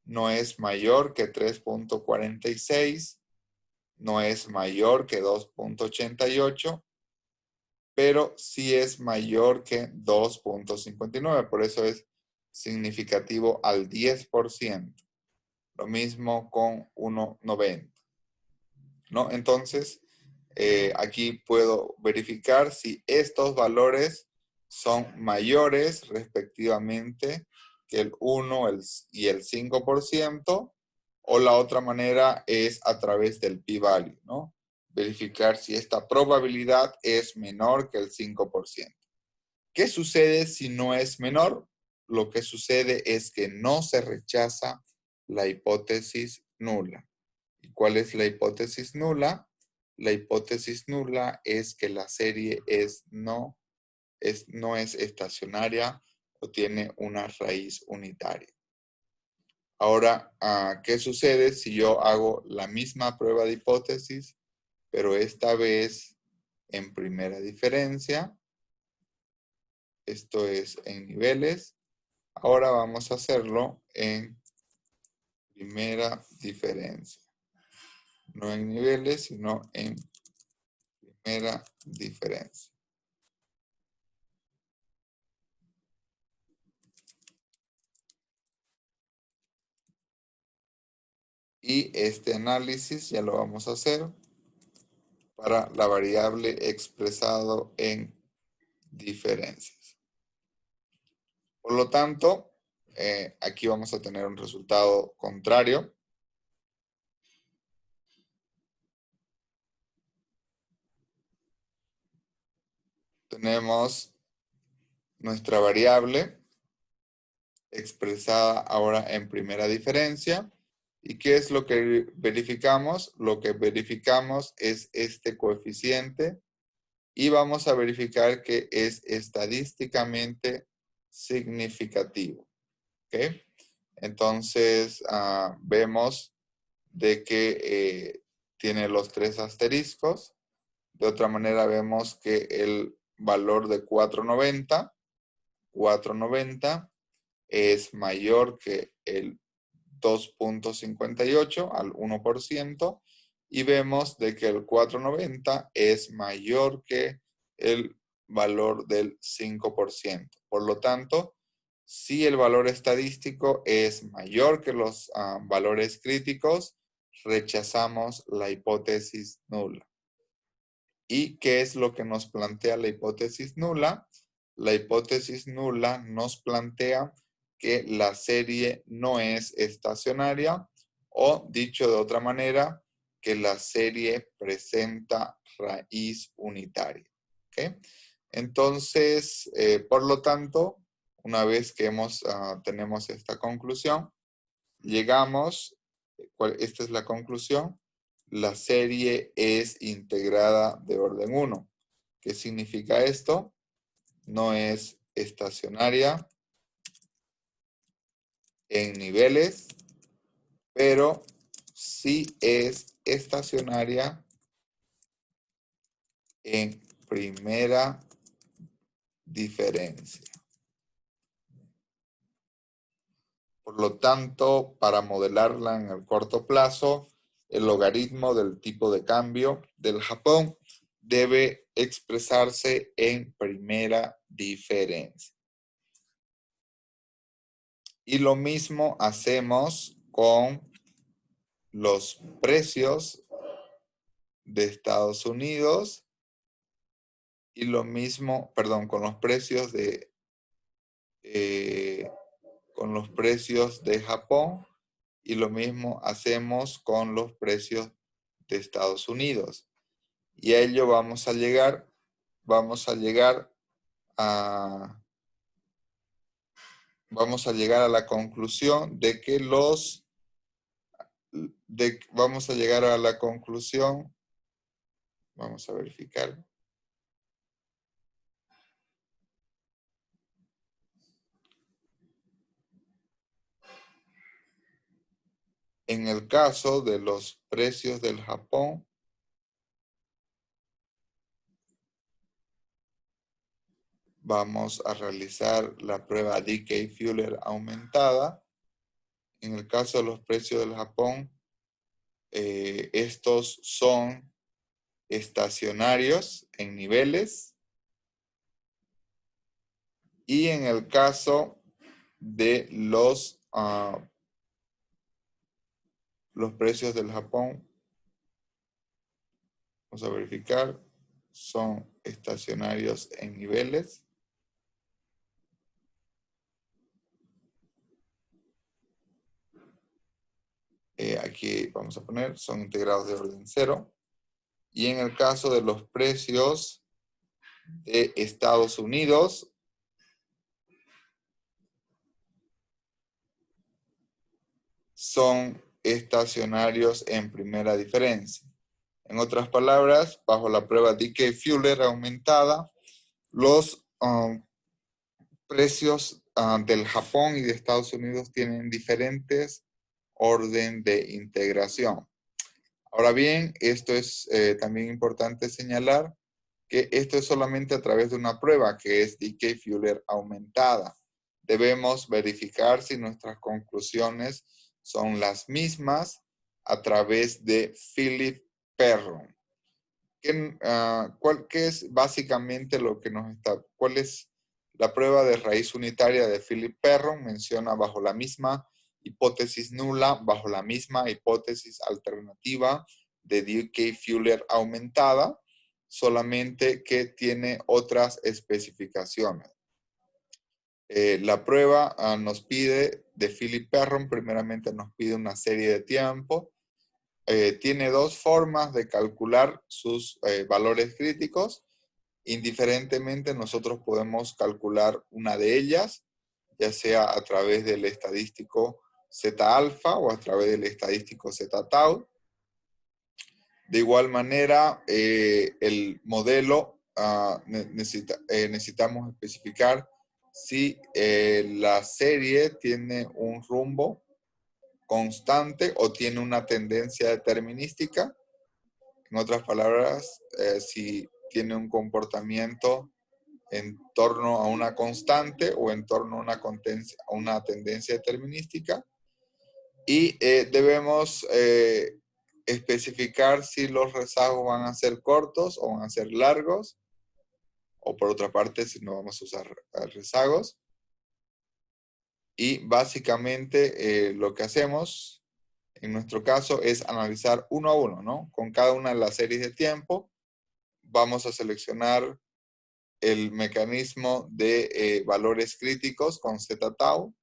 no es mayor que 3.46, no es mayor que 2.88, pero sí es mayor que 2.59, por eso es significativo al 10%. Lo mismo con 1.90, ¿no? Entonces, aquí puedo verificar si estos valores son mayores respectivamente que el 1 y el 5%, o la otra manera es a través del p-value, ¿no? Verificar si esta probabilidad es menor que el 5%. ¿Qué sucede si no es menor? Lo que sucede es que no se rechaza la hipótesis nula. ¿Y cuál es la hipótesis nula? La hipótesis nula es que la serie no es estacionaria o tiene una raíz unitaria. Ahora, ¿qué sucede si yo hago la misma prueba de hipótesis, pero esta vez en primera diferencia? Esto es en niveles. Ahora vamos a hacerlo en primera diferencia. No en niveles, sino en primera diferencia. Y este análisis ya lo vamos a hacer para la variable expresado en diferencias. Por lo tanto, aquí vamos a tener un resultado contrario. tenemos nuestra variable expresada ahora en primera diferencia. ¿Y qué es lo que verificamos? Lo que verificamos es este coeficiente y vamos a verificar que es estadísticamente significativo. ¿Ok? Entonces, vemos de que tiene los 3 asteriscos. De otra manera, vemos que el valor de 490 es mayor que el 2.58 al 1%, y vemos de que el 490 es mayor que el valor del 5%. Por lo tanto, si el valor estadístico es mayor que los valores críticos, rechazamos la hipótesis nula. ¿Y qué es lo que nos plantea la hipótesis nula? La hipótesis nula nos plantea que la serie no es estacionaria, o dicho de otra manera, que la serie presenta raíz unitaria. ¿Okay? Entonces, por lo tanto, una vez que tenemos esta conclusión, llegamos, esta es la conclusión, la serie es integrada de orden 1. ¿Qué significa esto? No es estacionaria en niveles, pero sí es estacionaria en primera diferencia. Por lo tanto, para modelarla en el corto plazo, el logaritmo del tipo de cambio del Japón debe expresarse en primera diferencia. Y lo mismo hacemos con los precios de Estados Unidos y lo mismo, perdón, con los precios de Japón, y lo mismo hacemos con los precios de Estados Unidos. Y a ello vamos a llegar a la conclusión de que vamos a verificar. En el caso de los precios del Japón, vamos a realizar la prueba Dickey-Fuller aumentada. En el caso de los precios del Japón, estos son estacionarios en niveles. Y en el caso de los precios del Japón, vamos a verificar, son estacionarios en niveles. Aquí vamos a poner, son integrados de orden 0. Y en el caso de los precios de Estados Unidos, son estacionarios en primera diferencia. En otras palabras, bajo la prueba Dickey-Fuller aumentada, los precios del Japón y de Estados Unidos tienen diferentes orden de integración. Ahora bien, esto es también importante señalar que esto es solamente a través de una prueba que es Dickey-Fuller aumentada. Debemos verificar si nuestras conclusiones son las mismas a través de Philip-Perron. ¿Qué es básicamente lo que nos está? ¿Cuál es la prueba de raíz unitaria de Philip-Perron? Menciona bajo la misma hipótesis nula, bajo la misma hipótesis alternativa de Dickey-Fuller aumentada, solamente que tiene otras especificaciones. La prueba nos pide, de Philip-Perron, primeramente nos pide una serie de tiempo. Tiene dos formas de calcular sus valores críticos, indiferentemente nosotros podemos calcular una de ellas, ya sea a través del estadístico Z-alfa o a través del estadístico Z-tau. De igual manera, el modelo necesitamos especificar si la serie tiene un rumbo constante o tiene una tendencia determinística. En otras palabras, si tiene un comportamiento en torno a una constante o en torno a una tendencia determinística. Y debemos especificar si los rezagos van a ser cortos o van a ser largos, o por otra parte, si no vamos a usar rezagos. Y básicamente lo que hacemos en nuestro caso es analizar uno a uno, ¿no? Con cada una de las series de tiempo vamos a seleccionar el mecanismo de valores críticos con Z-tau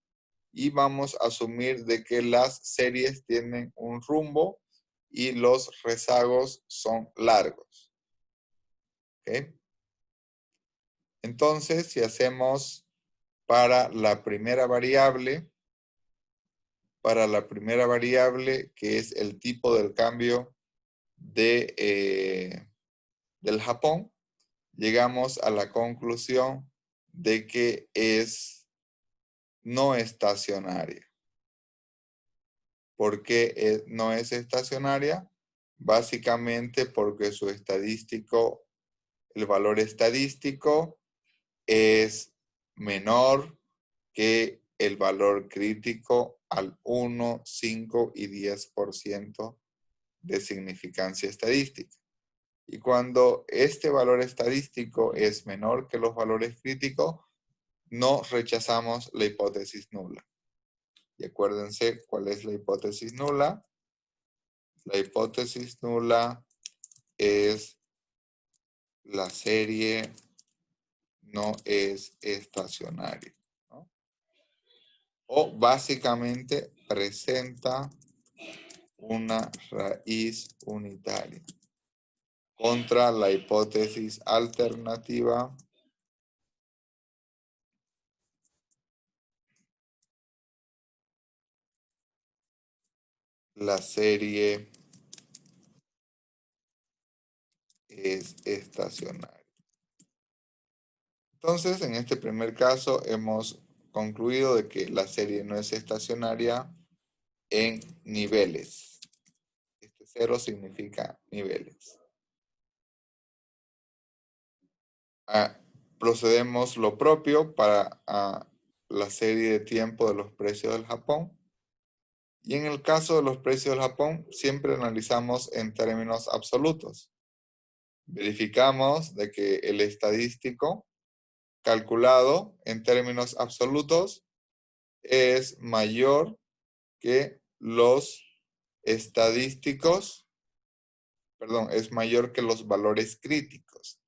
y vamos a asumir de que las series tienen un rumbo y los rezagos son largos. ¿Okay? Entonces, si hacemos para la primera variable que es el tipo del cambio del Japón, llegamos a la conclusión de que es no estacionaria. ¿Por qué no es estacionaria? Básicamente porque su estadístico, el valor estadístico es menor que el valor crítico al 1, 5 y 10% de significancia estadística. Y cuando este valor estadístico es menor que los valores críticos, no rechazamos la hipótesis nula. Y acuérdense cuál es la hipótesis nula. La hipótesis nula es la serie no es estacionaria, ¿no? O básicamente presenta una raíz unitaria contra la hipótesis alternativa la serie es estacionaria. Entonces, en este primer caso hemos concluido de que la serie no es estacionaria en niveles. Este 0 significa niveles. Procedemos lo propio para la serie de tiempo de los precios del Japón. Y en el caso de los precios del Japón, siempre analizamos en términos absolutos. Verificamos de que el estadístico calculado en términos absolutos es mayor que los estadísticos, perdón, es mayor que los valores críticos.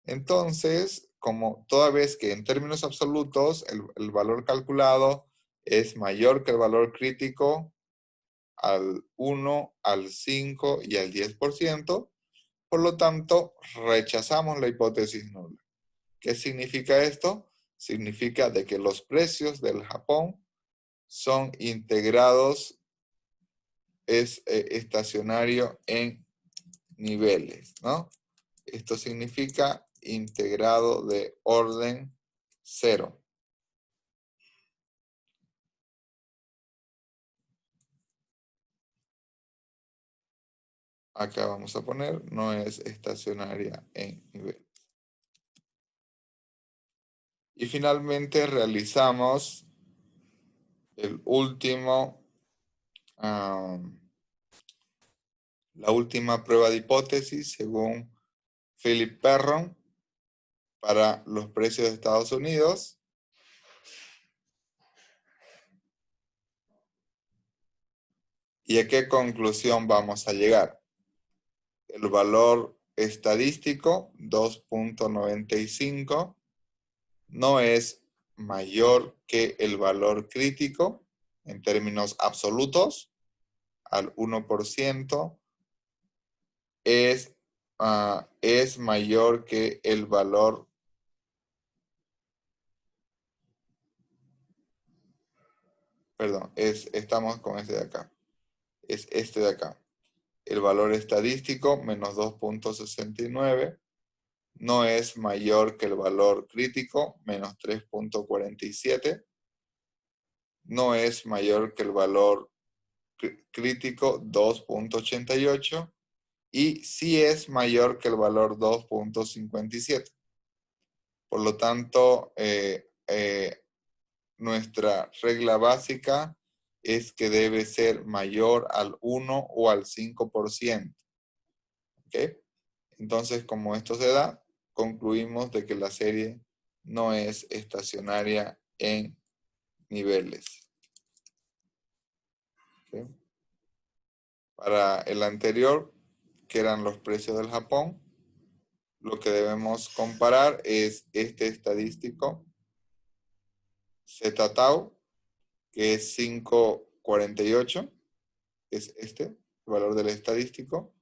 Entonces, como toda vez que en términos absolutos el valor calculado es mayor que el valor crítico al 1, al 5 y al 10%, por lo tanto, rechazamos la hipótesis nula. ¿Qué significa esto? Significa de que los precios del Japón son integrados, es estacionario en niveles, ¿no? Esto significa integrado de orden 0. Acá vamos a poner, no es estacionaria en nivel. Y finalmente realizamos el último, la última prueba de hipótesis según Philip Perron para los precios de Estados Unidos. ¿Y a qué conclusión vamos a llegar? El valor estadístico, 2.95, no es mayor que el valor crítico en términos absolutos, al 1%, es es mayor que el valor estamos con este de acá. Es este de acá. El valor estadístico, menos 2.69, no es mayor que el valor crítico, menos 3.47. No es mayor que el valor crítico, 2.88. Y sí es mayor que el valor 2.57. Por lo tanto, nuestra regla básica es que debe ser mayor al 1 o al 5%. ¿Ok? Entonces, como esto se da, concluimos de que la serie no es estacionaria en niveles. ¿Ok? Para el anterior, que eran los precios del Japón, lo que debemos comparar es este estadístico, Z-Tau, que es 5.48, es este, el valor del estadístico,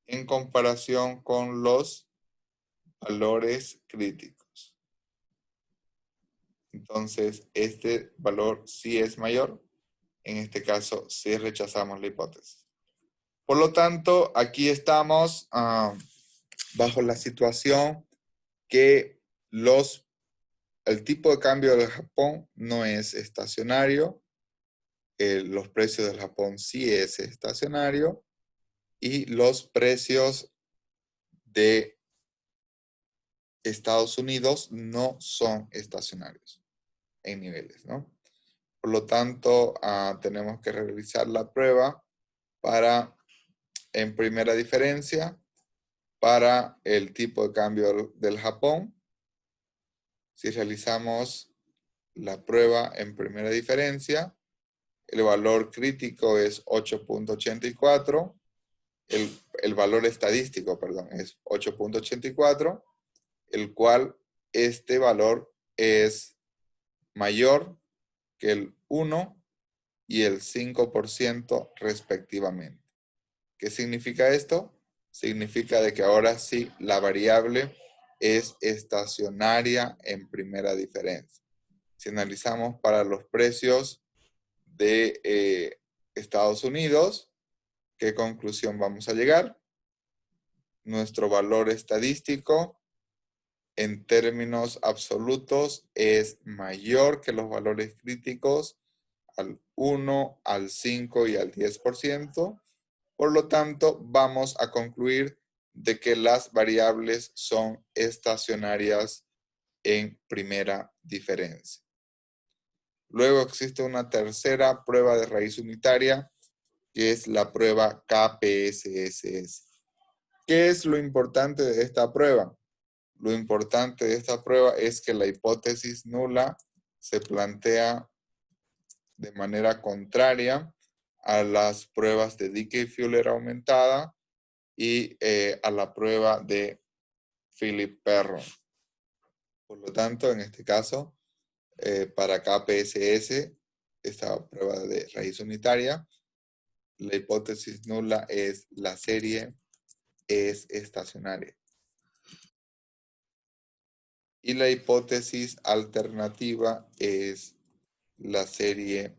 en comparación con los valores críticos. Entonces, este valor sí es mayor. En este caso, sí rechazamos la hipótesis. Por lo tanto, aquí estamos bajo la situación que el tipo de cambio del Japón no es estacionario, los precios del Japón sí es estacionario y los precios de Estados Unidos no son estacionarios en niveles, ¿no? Por lo tanto, tenemos que realizar la prueba en primera diferencia para el tipo de cambio del Japón. Si realizamos la prueba en primera diferencia, el valor crítico es 8.84, el valor estadístico, perdón, es 8.84, el cual este valor es mayor que el 1 y el 5% respectivamente. ¿Qué significa esto? Significa de que ahora sí la variable es estacionaria en primera diferencia. Si analizamos para los precios de Estados Unidos, ¿qué conclusión vamos a llegar? Nuestro valor estadístico en términos absolutos es mayor que los valores críticos al 1, al 5 y al 10%. Por lo tanto, vamos a concluir de que las variables son estacionarias en primera diferencia. Luego existe una tercera prueba de raíz unitaria, que es la prueba KPSS. ¿Qué es lo importante de esta prueba? Lo importante de esta prueba es que la hipótesis nula se plantea de manera contraria a las pruebas de Dickey-Fuller aumentada y a la prueba de Philip-Perron. Por lo tanto, en este caso, para KPSS, esta prueba de raíz unitaria, la hipótesis nula es la serie es estacionaria. Y la hipótesis alternativa es la serie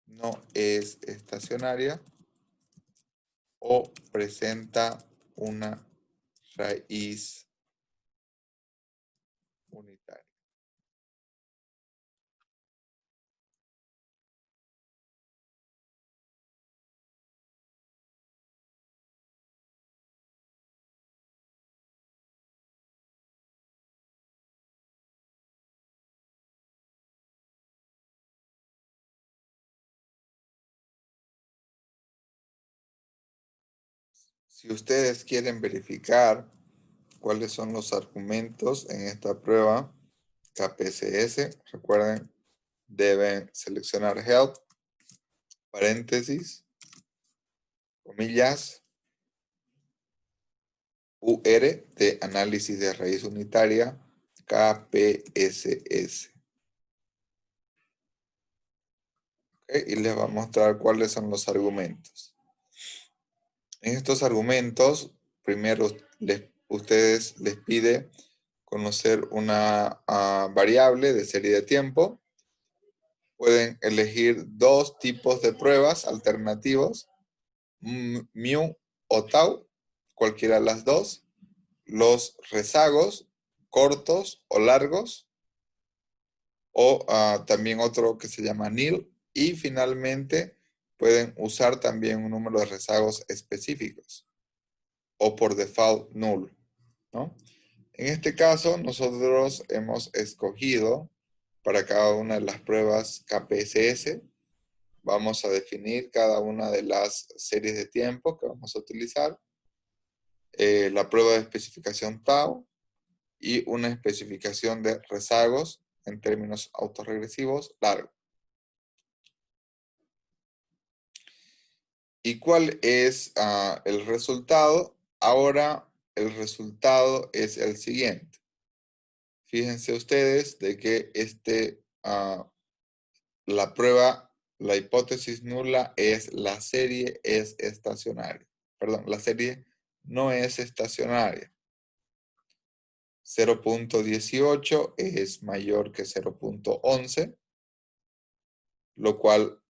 no es estacionaria o presenta una raíz unitaria. Si ustedes quieren verificar cuáles son los argumentos en esta prueba KPSS, recuerden, deben seleccionar Help, paréntesis, comillas, UR de análisis de raíz unitaria, KPSS. ¿Okay? Y les va a mostrar cuáles son los argumentos. En estos argumentos, primero ustedes les pide conocer una variable de serie de tiempo. Pueden elegir dos tipos de pruebas alternativos, mu o tau, cualquiera de las dos. Los rezagos, cortos o largos, o también otro que se llama nil. Y finalmente pueden usar también un número de rezagos específicos, o por default null, ¿no? En este caso, nosotros hemos escogido para cada una de las pruebas KPSS, vamos a definir cada una de las series de tiempo que vamos a utilizar, la prueba de especificación tau y una especificación de rezagos en términos autorregresivos largo. ¿Y cuál es el resultado? Ahora el resultado es el siguiente. Fíjense ustedes de que la prueba, la hipótesis nula es la serie es estacionaria. Perdón, la serie no es estacionaria. 0.18 es mayor que 0.11, lo cual,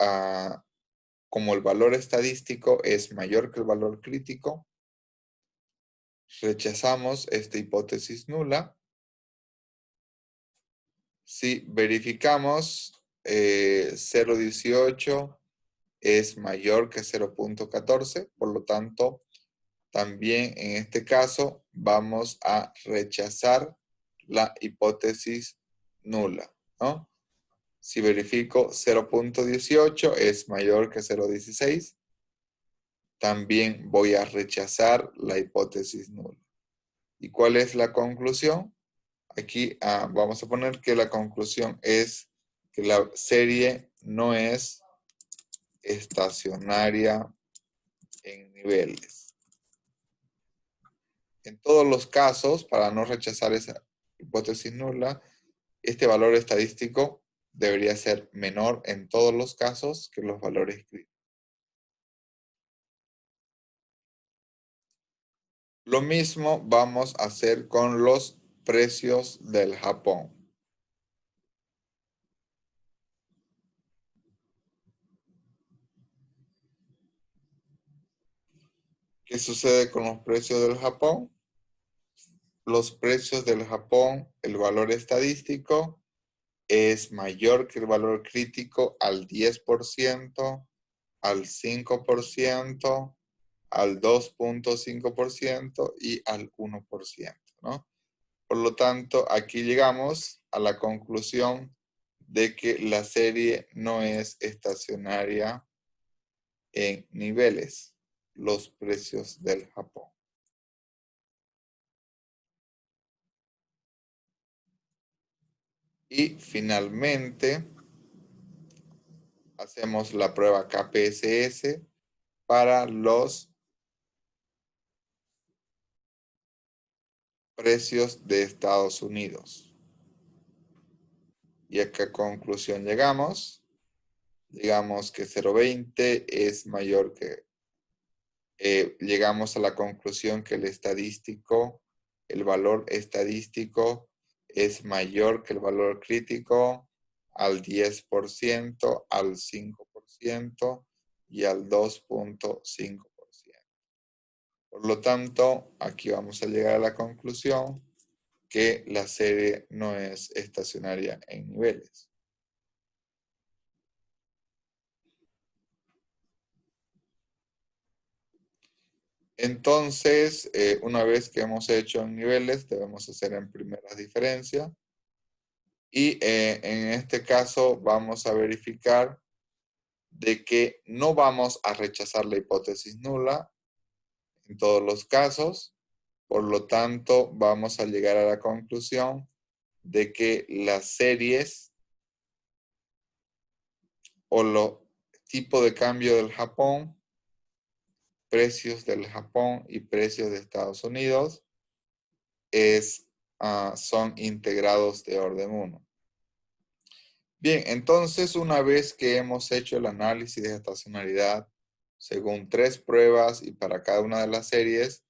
como el valor estadístico es mayor que el valor crítico, rechazamos esta hipótesis nula. Si verificamos 0.18 es mayor que 0.14, por lo tanto, también en este caso vamos a rechazar la hipótesis nula, ¿no? Si verifico 0.18 es mayor que 0.16, también voy a rechazar la hipótesis nula. ¿Y cuál es la conclusión? Aquí vamos a poner que la conclusión es que la serie no es estacionaria en niveles. En todos los casos, para no rechazar esa hipótesis nula, este valor estadístico debería ser menor en todos los casos que los valores críticos. Lo mismo vamos a hacer con los precios del Japón. ¿Qué sucede con los precios del Japón? Los precios del Japón, el valor estadístico es mayor que el valor crítico al 10%, al 5%, al 2.5% y al 1%, ¿no? Por lo tanto, aquí llegamos a la conclusión de que la serie no es estacionaria en niveles, los precios del Japón. Y finalmente, hacemos la prueba KPSS para los precios de Estados Unidos. ¿Y a qué conclusión llegamos? Digamos que 0.20 es mayor que... llegamos a la conclusión que el valor estadístico es mayor que el valor crítico al 10%, al 5% y al 2.5%. Por lo tanto, aquí vamos a llegar a la conclusión que la serie no es estacionaria en niveles. Entonces, una vez que hemos hecho en niveles, debemos hacer en primeras diferencias. Y en este caso vamos a verificar de que no vamos a rechazar la hipótesis nula en todos los casos. Por lo tanto, vamos a llegar a la conclusión de que las series o los tipos de cambio del Japón, precios del Japón y precios de Estados Unidos son integrados de orden 1. Bien, entonces una vez que hemos hecho el análisis de estacionalidad según 3 pruebas y para cada una de las series,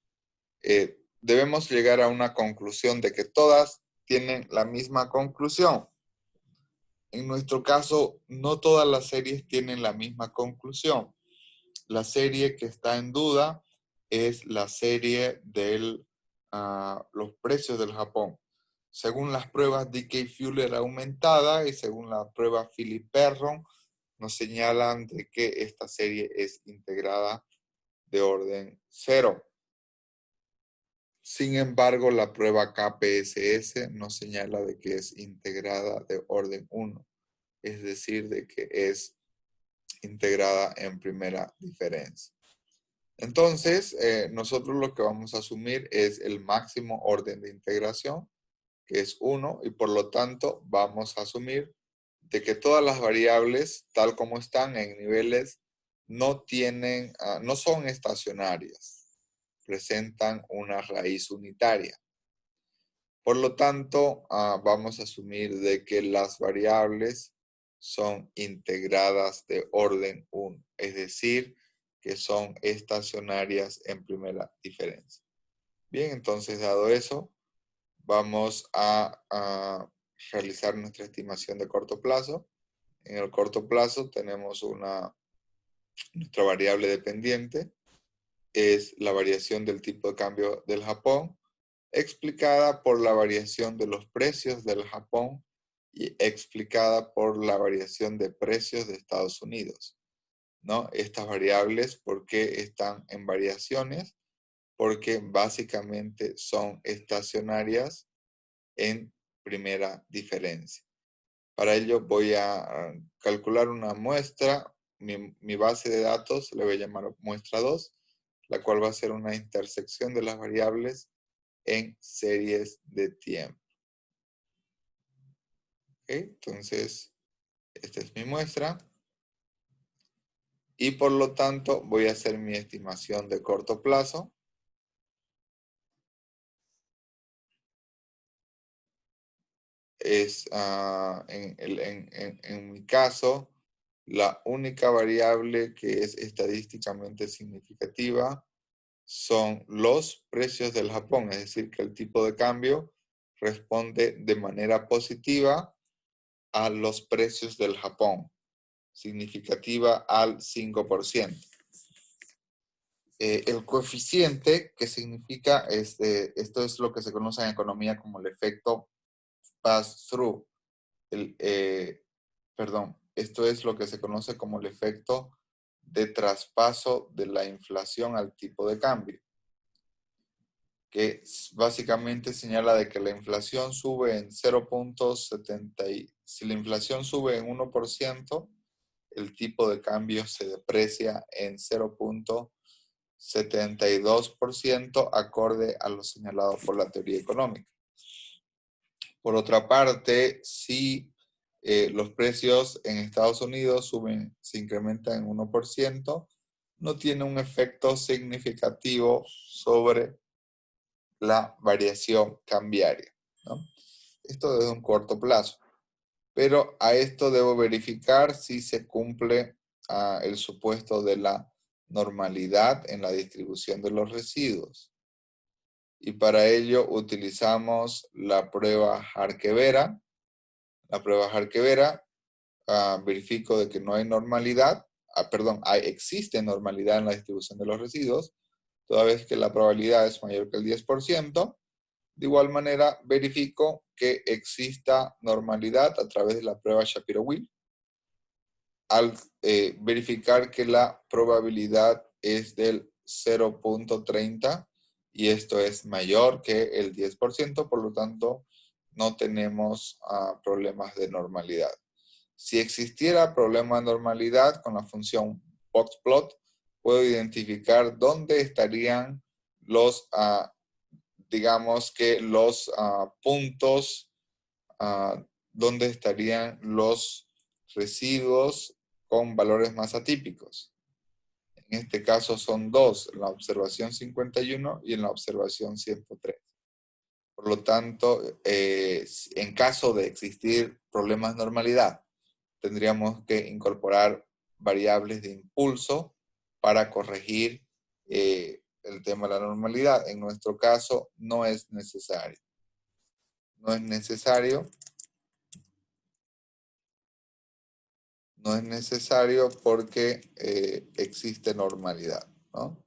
debemos llegar a una conclusión de que todas tienen la misma conclusión. En nuestro caso, no todas las series tienen la misma conclusión. La serie que está en duda es la serie de los precios del Japón. Según las pruebas DK-Fuller aumentada y según la prueba Philip-Perron, nos señalan de que esta serie es integrada de orden 0. Sin embargo, la prueba KPSS nos señala de que es integrada de orden 1, es decir, de que es integrada en primera diferencia. Entonces, nosotros lo que vamos a asumir es el máximo orden de integración, que es 1, y por lo tanto vamos a asumir de que todas las variables, tal como están en niveles, no son estacionarias, presentan una raíz unitaria. Por lo tanto, vamos a asumir de que las variables son integradas de orden 1, es decir, que son estacionarias en primera diferencia. Bien, entonces dado eso, vamos a realizar nuestra estimación de corto plazo. En el corto plazo tenemos nuestra variable dependiente, es la variación del tipo de cambio del Japón, explicada por la variación de los precios del Japón y explicada por la variación de precios de Estados Unidos, ¿no? Estas variables, ¿por qué están en variaciones? Porque básicamente son estacionarias en primera diferencia. Para ello voy a calcular una muestra, mi base de datos, le voy a llamar muestra 2, la cual va a ser una intersección de las variables en series de tiempo. ¿Okay? Entonces, esta es mi muestra. Y por lo tanto, voy a hacer mi estimación de corto plazo. Es, en mi caso, la única variable que es estadísticamente significativa son los precios del Japón, es decir, que el tipo de cambio responde de manera positiva a los precios del Japón, significativa al 5%. El coeficiente, que significa, esto es lo que se conoce en economía como el efecto pass-through, esto es lo que se conoce como el efecto de traspaso de la inflación al tipo de cambio, que básicamente señala de que la inflación sube en 0.70, si la inflación sube en 1%, el tipo de cambio se deprecia en 0.72% acorde a lo señalado por la teoría económica. Por otra parte, si los precios en Estados Unidos se incrementan en 1%, no tiene un efecto significativo sobre la variación cambiaria, ¿no? Esto desde un corto plazo. Pero a esto debo verificar si se cumple el supuesto de la normalidad en la distribución de los residuos. Y para ello utilizamos la prueba Harkevera. La prueba Harkevera, verifico de que no hay normalidad, existe normalidad en la distribución de los residuos, toda vez que la probabilidad es mayor que el 10%. De igual manera, verifico que exista normalidad a través de la prueba Shapiro-Wilk, al verificar que la probabilidad es del 0.30 y esto es mayor que el 10%, por lo tanto no tenemos problemas de normalidad. Si existiera problema de normalidad con la función boxplot, puedo identificar dónde estarían los, digamos que los puntos, dónde estarían los residuos con valores más atípicos. En este caso son dos, en la observación 51 y en la observación 103. Por lo tanto, en caso de existir problemas de normalidad, tendríamos que incorporar variables de impulso para corregir el tema de la normalidad. En nuestro caso no es necesario. No es necesario. No es necesario porque existe normalidad, ¿no?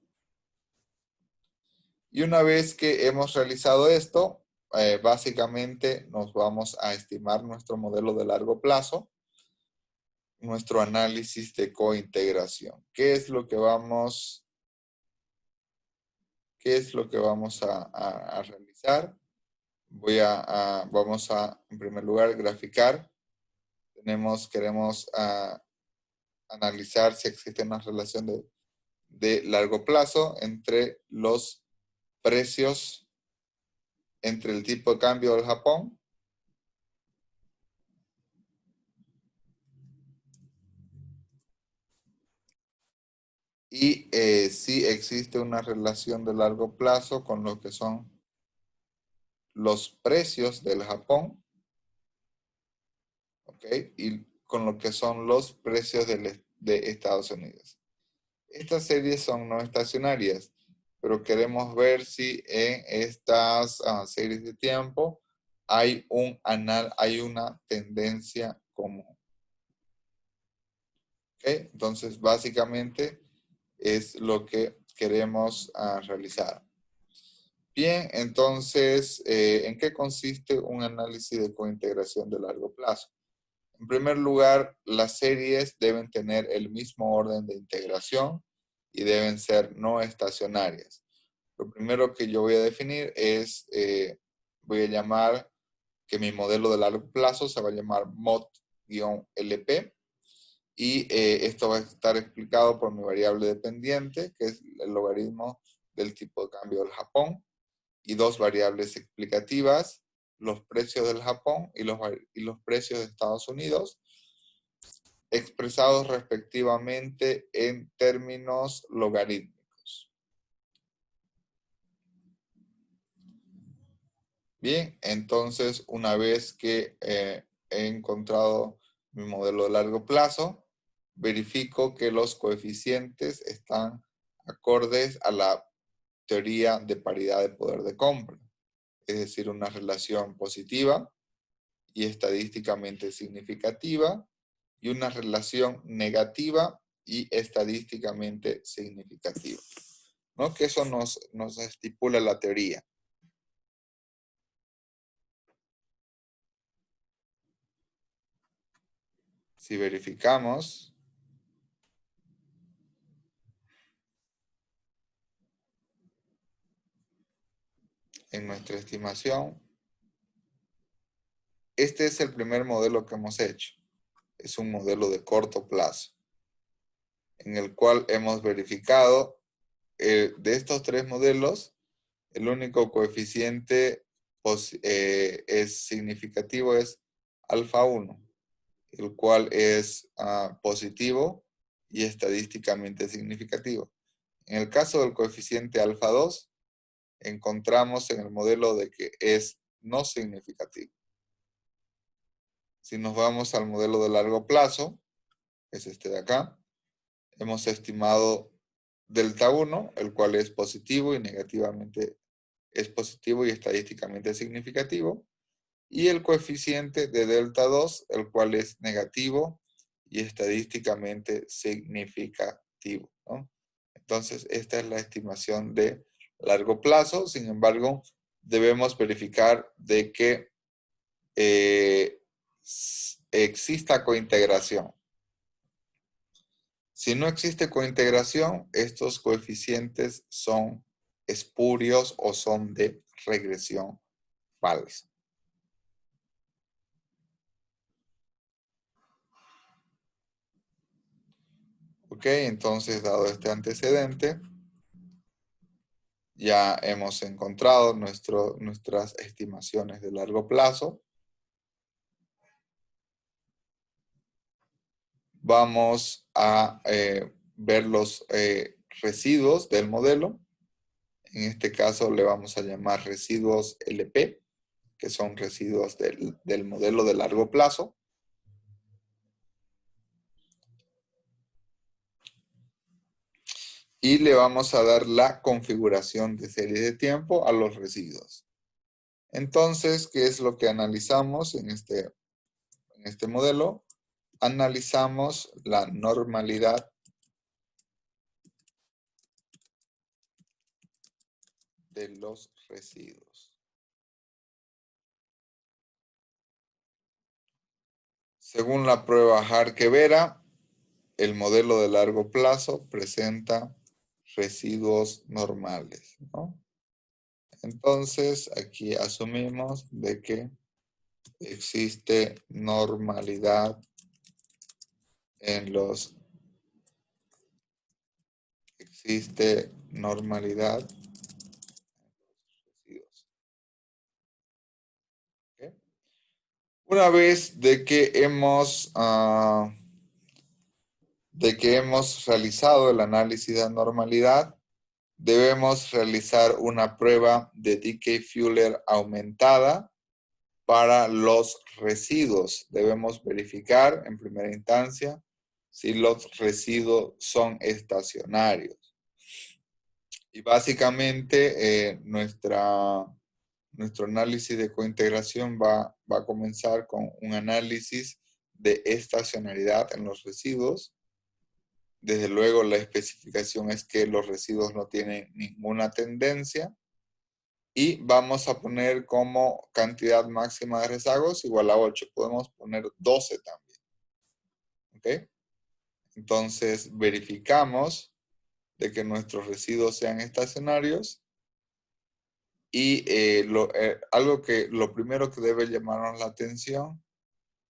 Y una vez que hemos realizado esto, básicamente nos vamos a estimar nuestro modelo de largo plazo, nuestro análisis de cointegración. ¿Qué es lo que vamos a realizar? Vamos a, en primer lugar, graficar. Queremos analizar si existe una relación de largo plazo entre los precios, entre el tipo de cambio del Japón y si existe una relación de largo plazo con lo que son los precios del Japón, ¿ok? Y con lo que son los precios de Estados Unidos. Estas series son no estacionarias, pero queremos ver si en estas series de tiempo hay una tendencia común. ¿Okay? Entonces, básicamente es lo que queremos realizar. Bien, entonces, ¿en qué consiste un análisis de cointegración de largo plazo? En primer lugar, las series deben tener el mismo orden de integración y deben ser no estacionarias. Lo primero que yo voy a definir es, voy a llamar que mi modelo de largo plazo se va a llamar mod-LP y esto va a estar explicado por mi variable dependiente, que es el logaritmo del tipo de cambio del Japón, y dos variables explicativas, los precios del Japón y los precios de Estados Unidos, expresados respectivamente en términos logarítmicos. Bien, entonces una vez que he encontrado mi modelo de largo plazo, verifico que los coeficientes están acordes a la teoría de paridad de poder de compra, es decir, una relación positiva y estadísticamente significativa y una relación negativa y estadísticamente significativa, ¿no? Que eso nos estipula la teoría. Si verificamos, en nuestra estimación, este es el primer modelo que hemos hecho. Es un modelo de corto plazo, en el cual hemos verificado de estos tres modelos, el único coeficiente es significativo es alfa 1, el cual es positivo y estadísticamente significativo. En el caso del coeficiente alfa 2, encontramos en el modelo de que es no significativo. Si nos vamos al modelo de largo plazo, es este de acá, hemos estimado delta 1, el cual es positivo y negativamente es positivo y estadísticamente significativo, y el coeficiente de delta 2, el cual es negativo y estadísticamente significativo, ¿no? Entonces, esta es la estimación de largo plazo. Sin embargo, debemos verificar de que exista cointegración. Si no existe cointegración, estos coeficientes son espurios o son de regresión falsa. Ok, entonces dado este antecedente, ya hemos encontrado nuestras estimaciones de largo plazo. Vamos a ver los residuos del modelo. En este caso le vamos a llamar residuos LP, que son residuos del modelo de largo plazo. y le vamos a dar la configuración de serie de tiempo a los residuos. Entonces, ¿qué es lo que analizamos en este modelo? Analizamos la normalidad de los residuos. Según la prueba Harke-Vera, el modelo de largo plazo presenta residuos normales, ¿no? Entonces, aquí asumimos de que existe normalidad en los residuos. ¿Ok? Una vez de que hemos realizado el análisis de normalidad, debemos realizar una prueba de Dickey-Fuller aumentada para los residuos. Debemos verificar en primera instancia si los residuos son estacionarios. Y básicamente nuestro análisis de cointegración va a comenzar con un análisis de estacionalidad en los residuos. Desde luego la especificación es que los residuos no tienen ninguna tendencia. Y vamos a poner como cantidad máxima de rezagos igual a 8. Podemos poner 12 también. ¿Ok? Entonces verificamos de que nuestros residuos sean estacionarios. Y lo primero que debe llamarnos la atención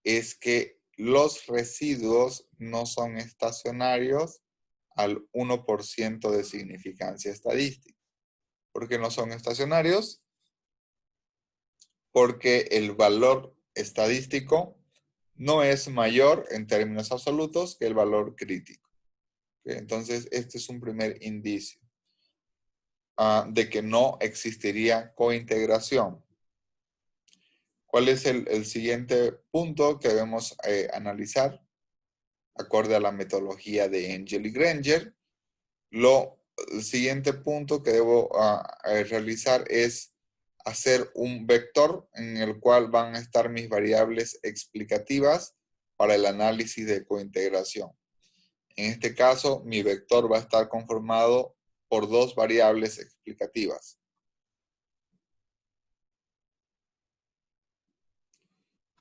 es que los residuos no son estacionarios al 1% de significancia estadística. ¿Por qué no son estacionarios? Porque el valor estadístico no es mayor en términos absolutos que el valor crítico. ¿Okay? Entonces, este es un primer indicio de que no existiría cointegración. ¿Cuál es el siguiente punto que debemos analizar? Acorde a la metodología de Engel y Granger, el siguiente punto que debo realizar es hacer un vector en el cual van a estar mis variables explicativas para el análisis de cointegración. En este caso, mi vector va a estar conformado por dos variables explicativas.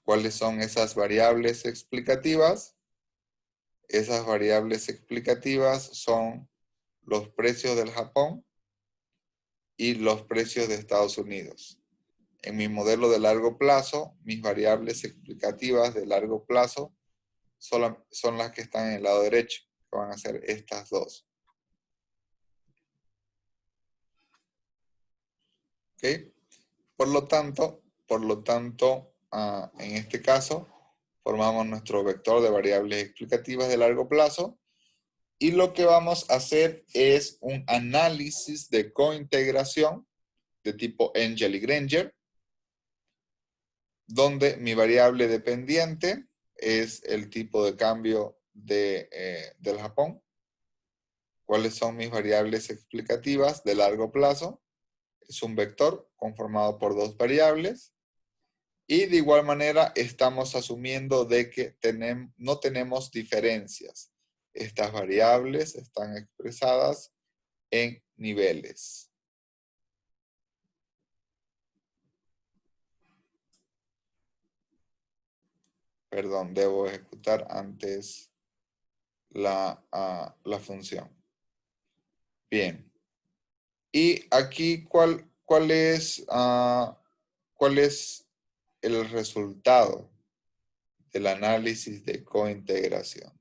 ¿Cuáles son esas variables explicativas? Esas variables explicativas son los precios del Japón y los precios de Estados Unidos. En mi modelo de largo plazo, mis variables explicativas de largo plazo son las que están en el lado derecho, que van a ser estas dos. ¿Ok? Por lo tanto, en este caso, formamos nuestro vector de variables explicativas de largo plazo y lo que vamos a hacer es un análisis de cointegración de tipo Engel y Granger, donde mi variable dependiente es el tipo de cambio del Japón. ¿Cuáles son mis variables explicativas de largo plazo? Es un vector conformado por dos variables. Y de igual manera estamos asumiendo de que no tenemos diferencias. Estas variables están expresadas en niveles. Perdón, debo ejecutar antes la función. Bien. Y aquí, ¿cuál es el resultado del análisis de cointegración?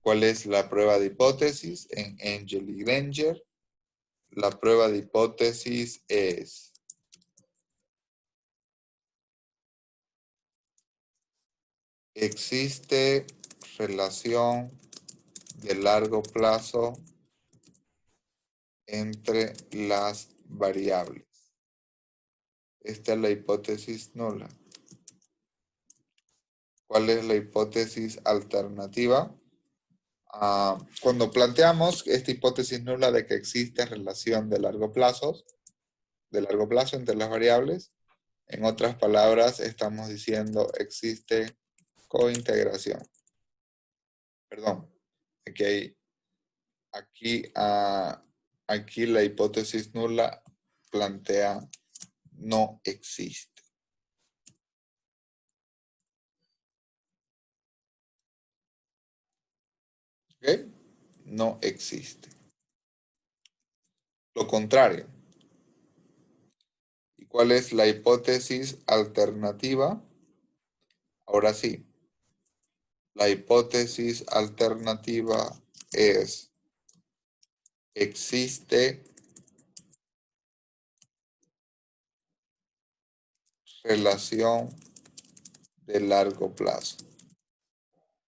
¿Cuál es la prueba de hipótesis en Engel y Granger? La prueba de hipótesis es: existe relación de largo plazo entre las variables. Esta es la hipótesis nula. ¿Cuál es la hipótesis alternativa? Cuando planteamos esta hipótesis nula de que existe relación de largo plazo entre las variables, en otras palabras, estamos diciendo existe cointegración. Perdón, aquí la hipótesis nula plantea no existe. ¿Ok? No existe. Lo contrario. ¿Y cuál es la hipótesis alternativa? Ahora sí. La hipótesis alternativa es: existe relación de largo plazo.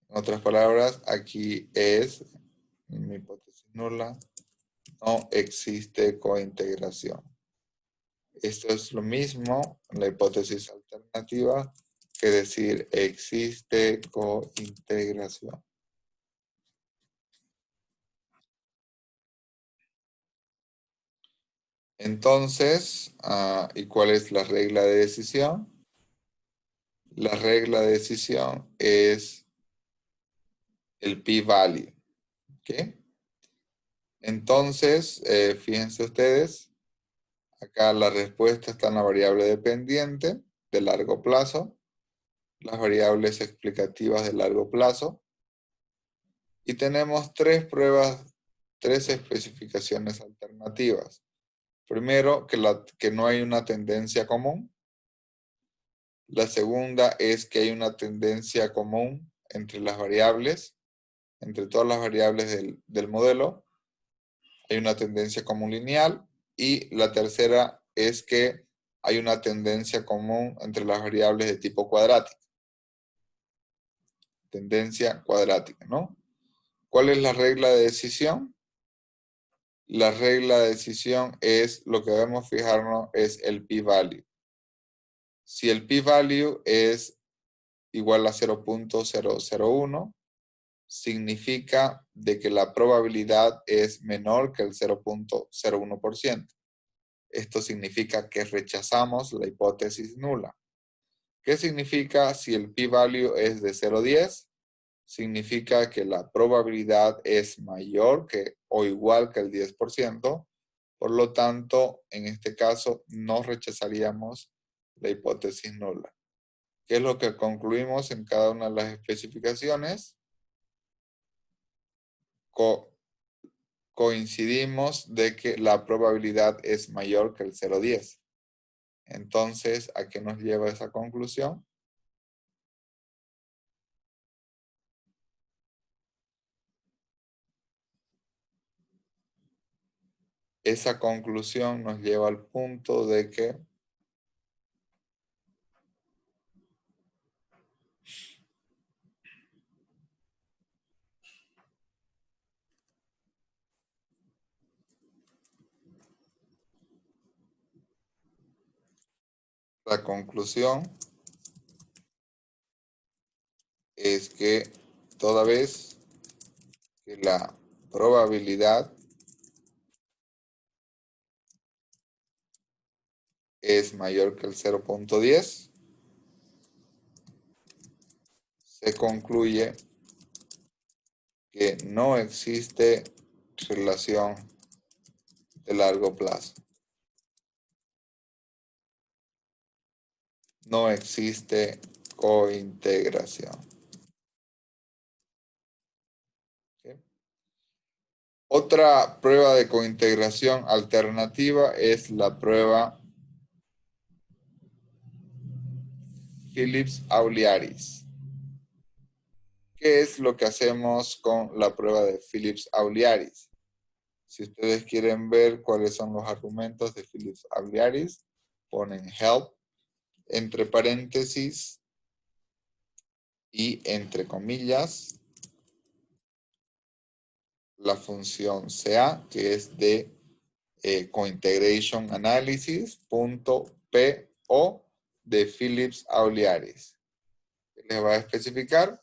En otras palabras, aquí es mi hipótesis nula, no existe cointegración. Esto es lo mismo en la hipótesis alternativa que decir existe cointegración. Entonces, ¿y cuál es la regla de decisión? La regla de decisión es el p-value. ¿Ok? Entonces, fíjense ustedes, acá la respuesta está en la variable dependiente de largo plazo, las variables explicativas de largo plazo, y tenemos tres pruebas, tres especificaciones alternativas. Primero, que no hay una tendencia común. La segunda es que hay una tendencia común entre las variables, entre todas las variables del modelo. Hay una tendencia común lineal. Y la tercera es que hay una tendencia común entre las variables de tipo cuadrático. Tendencia cuadrática, ¿no? ¿Cuál es la regla de decisión? La regla de decisión es, lo que debemos fijarnos es el p-value. Si el p-value es igual a 0.001, significa de que la probabilidad es menor que el 0.01%. Esto significa que rechazamos la hipótesis nula. ¿Qué significa si el p-value es de 0.10? Significa que la probabilidad es mayor que o igual que el 10%. Por lo tanto, en este caso, no rechazaríamos la hipótesis nula. ¿Qué es lo que concluimos en cada una de las especificaciones? Coincidimos de que la probabilidad es mayor que el 0.10. Entonces, ¿a qué nos lleva esa conclusión? Esa conclusión nos lleva al punto de que la conclusión es que toda vez que la probabilidad es mayor que el 0.10, se concluye que no existe relación de largo plazo. No existe cointegración. ¿Sí? Otra prueba de cointegración alternativa es la prueba Phillips-Auliaris. ¿Qué es lo que hacemos con la prueba de Phillips-Auliaris? Si ustedes quieren ver cuáles son los argumentos de Phillips-Auliaris, ponen help entre paréntesis y entre comillas la función CA, que es de cointegration analysis .po de Phillips-Auliaris. Les va a especificar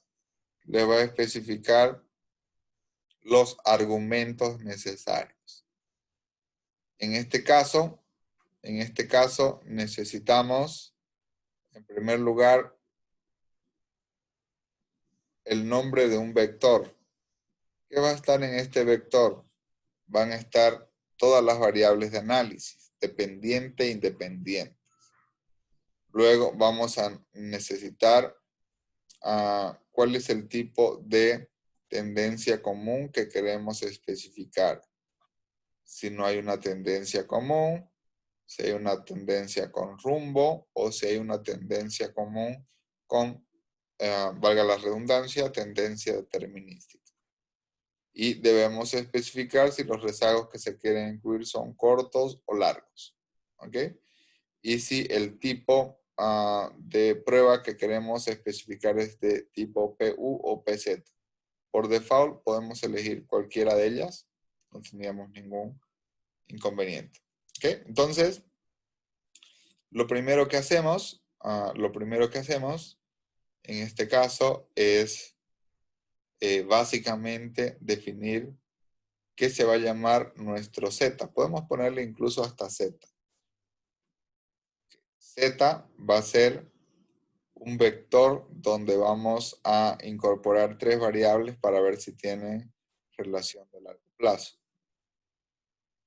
los argumentos necesarios. En este caso necesitamos, en primer lugar, el nombre de un vector. ¿Qué va a estar en este vector? Van a estar todas las variables de análisis, dependiente e independiente. Luego vamos a necesitar cuál es el tipo de tendencia común que queremos especificar. Si no hay una tendencia común, si hay una tendencia con rumbo o si hay una tendencia común con, valga la redundancia, tendencia determinística. Y debemos especificar si los rezagos que se quieren incluir son cortos o largos. ¿Ok? Y si el tipo de prueba que queremos especificar es de tipo PU o PZ. Por default podemos elegir cualquiera de ellas. No tendríamos ningún inconveniente. ¿Ok? Entonces, lo primero que hacemos en este caso es básicamente definir qué se va a llamar nuestro Z. Podemos ponerle incluso hasta Z. Z va a ser un vector donde vamos a incorporar 3 variables para ver si tienen relación de largo plazo.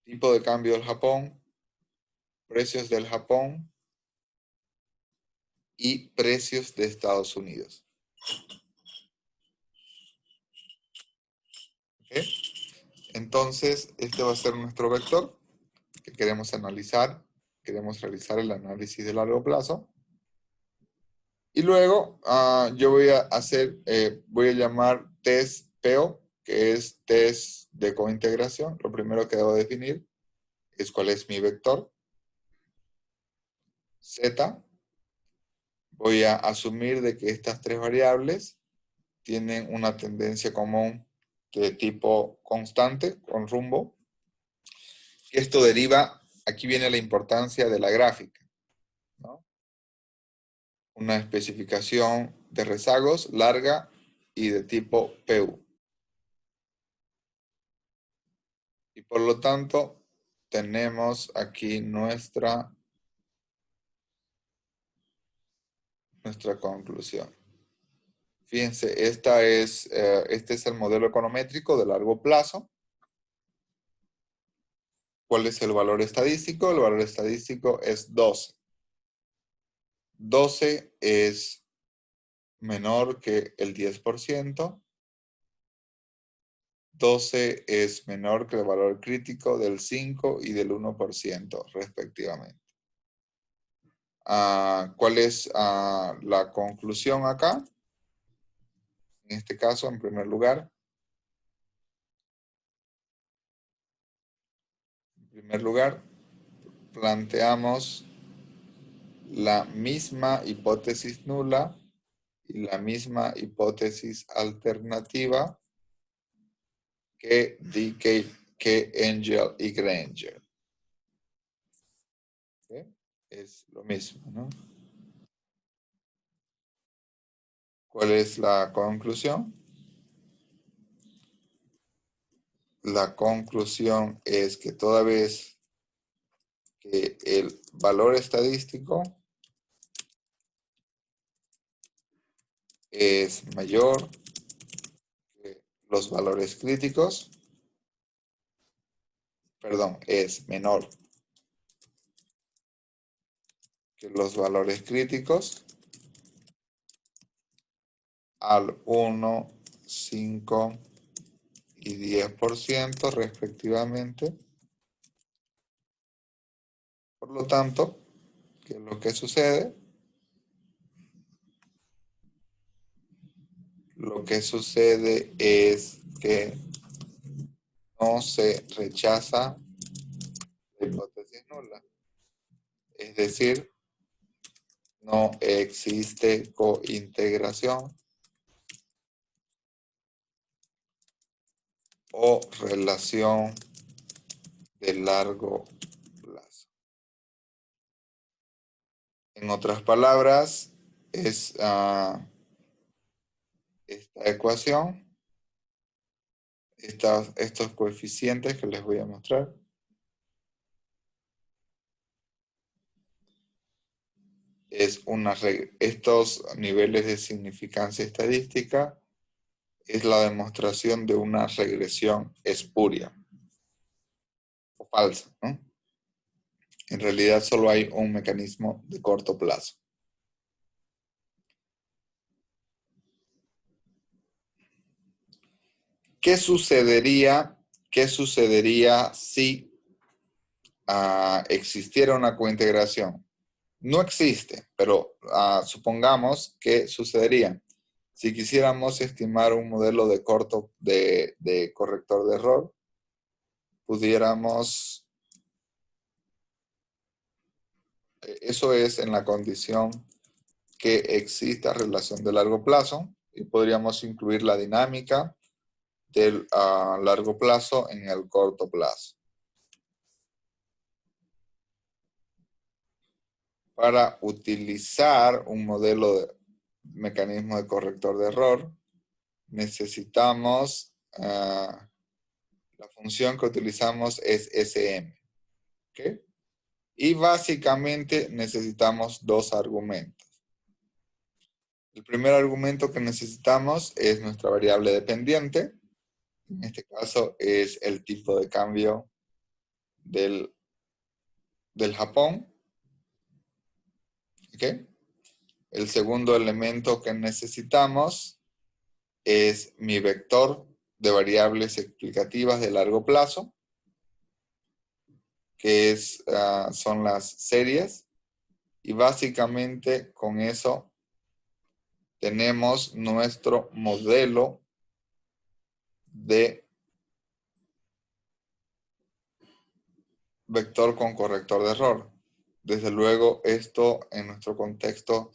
Tipo de cambio del Japón, precios del Japón y precios de Estados Unidos. ¿Okay? Entonces, este va a ser nuestro vector que queremos analizar. Queremos realizar el análisis de largo plazo. Y luego yo voy a voy a llamar test PO, que es test de cointegración. Lo primero que debo definir es cuál es mi vector. Z. Voy a asumir de que estas 3 variables tienen una tendencia común de tipo constante, con rumbo. Esto deriva, aquí viene la importancia de la gráfica, ¿no? Una especificación de rezagos larga y de tipo PU. Y por lo tanto, tenemos aquí nuestra conclusión. Fíjense, este es el modelo econométrico de largo plazo. ¿Cuál es el valor estadístico? El valor estadístico es 12. 12 es menor que el 10%. 12 es menor que el valor crítico del 5 y del 1% respectivamente. ¿Cuál es la conclusión acá? En este caso, en primer lugar, planteamos la misma hipótesis nula y la misma hipótesis alternativa que Engel y Granger. ¿Sí? Es lo mismo, ¿no? ¿Cuál es la conclusión? La conclusión es que toda vez que el valor estadístico es mayor que los valores críticos, es menor que los valores críticos al 1, 5 y 10% respectivamente. Por lo tanto, ¿qué es lo que sucede? Lo que sucede es que no se rechaza la hipótesis nula. Es decir, no existe cointegración o relación de largo plazo. En otras palabras, es esta ecuación estos coeficientes que les voy a mostrar. Estos niveles de significancia estadística es la demostración de una regresión espuria o falsa, ¿no? En realidad solo hay un mecanismo de corto plazo. ¿Qué sucedería si existiera una cointegración? No existe, pero supongamos que sucedería. Si quisiéramos estimar un modelo de corrector de error, pudiéramos, eso es en la condición que exista relación de largo plazo, y podríamos incluir la dinámica del largo plazo en el corto plazo. Para utilizar un modelo de mecanismo de corrector de error, necesitamos, la función que utilizamos es SM. ¿Okay? Y básicamente necesitamos dos argumentos. El primer argumento que necesitamos es nuestra variable dependiente. En este caso es el tipo de cambio del Japón. ¿Okay? El segundo elemento que necesitamos es mi vector de variables explicativas de largo plazo, que son las series. Y básicamente con eso tenemos nuestro modelo de vector con corrector de error. Desde luego, esto en nuestro contexto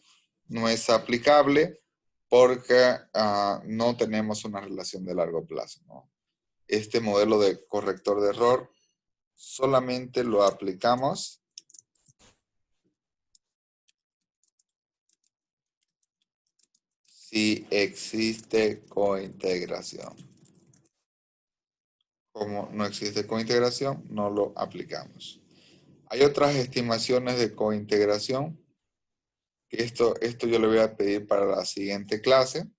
no es aplicable porque no tenemos una relación de largo plazo, ¿no? Este modelo de corrector de error solamente lo aplicamos si existe cointegración. Como no existe cointegración, no lo aplicamos. Hay otras estimaciones de cointegración. Esto yo le voy a pedir para la siguiente clase.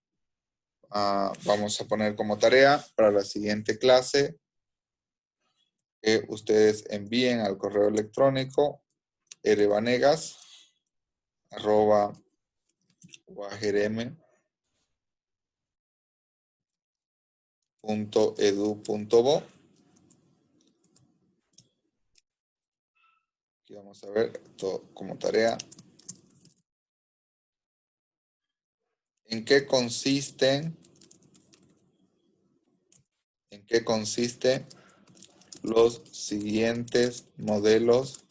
Vamos a poner como tarea para la siguiente clase que ustedes envíen al correo electrónico rvanegas@uagrm.edu.bo. Aquí vamos a ver como tarea. ¿En qué consisten los siguientes modelos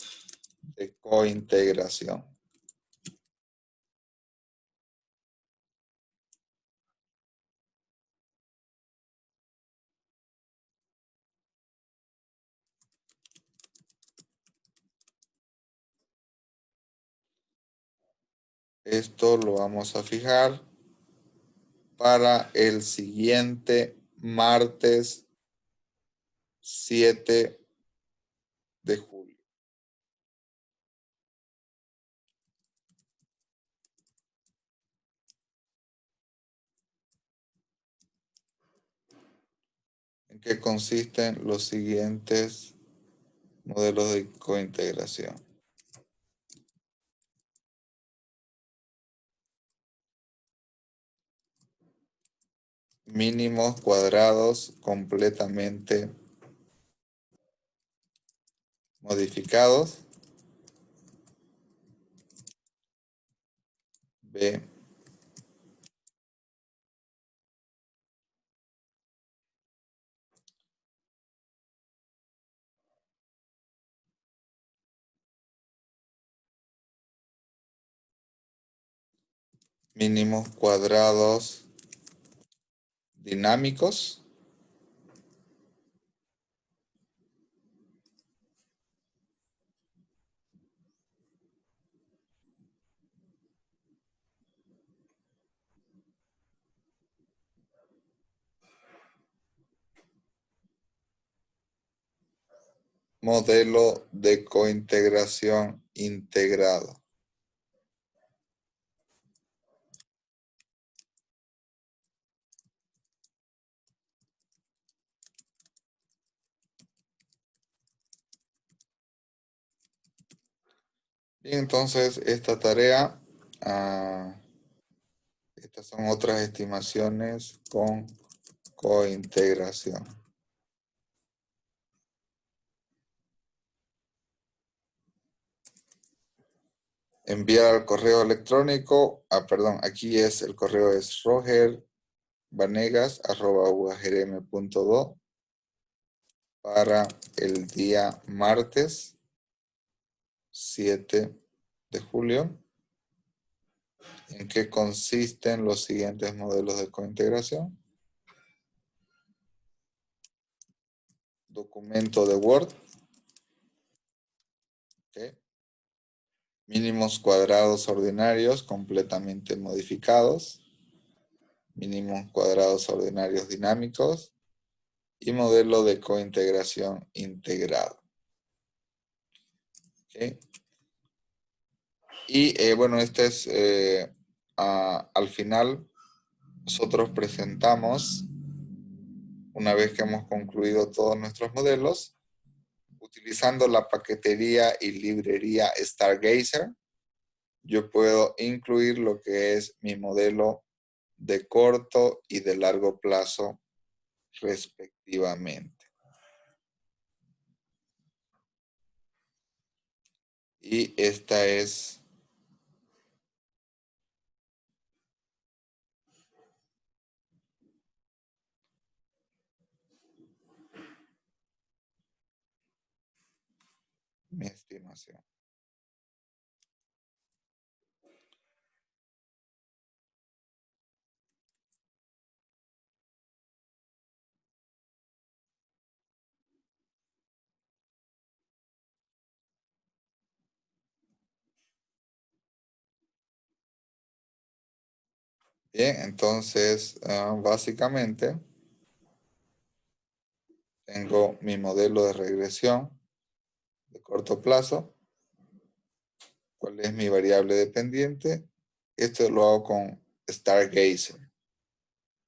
de cointegración? Esto lo vamos a fijar para el siguiente martes 7 de julio. ¿En qué consisten los siguientes modelos de cointegración? Mínimos cuadrados completamente modificados. B. Mínimos cuadrados dinámicos. modelo de cointegración integrado. Bien, entonces esta tarea, estas son otras estimaciones con cointegración. Enviar al correo electrónico, perdón, aquí el correo es rogervanegas@uagrm.do para el día martes 7 de julio. ¿En qué consisten los siguientes modelos de cointegración? Documento de Word. ¿Okay? Mínimos cuadrados ordinarios completamente modificados. Mínimos cuadrados ordinarios dinámicos. Y modelo de cointegración integrado. ¿Okay? Y bueno, este es al final. Nosotros presentamos, una vez que hemos concluido todos nuestros modelos, utilizando la paquetería y librería Stargazer, yo puedo incluir lo que es mi modelo de corto y de largo plazo respectivamente. Y esta es mi estimación. Bien, entonces básicamente tengo mi modelo de regresión de corto plazo. ¿Cuál es mi variable dependiente? Esto lo hago con Stargazer,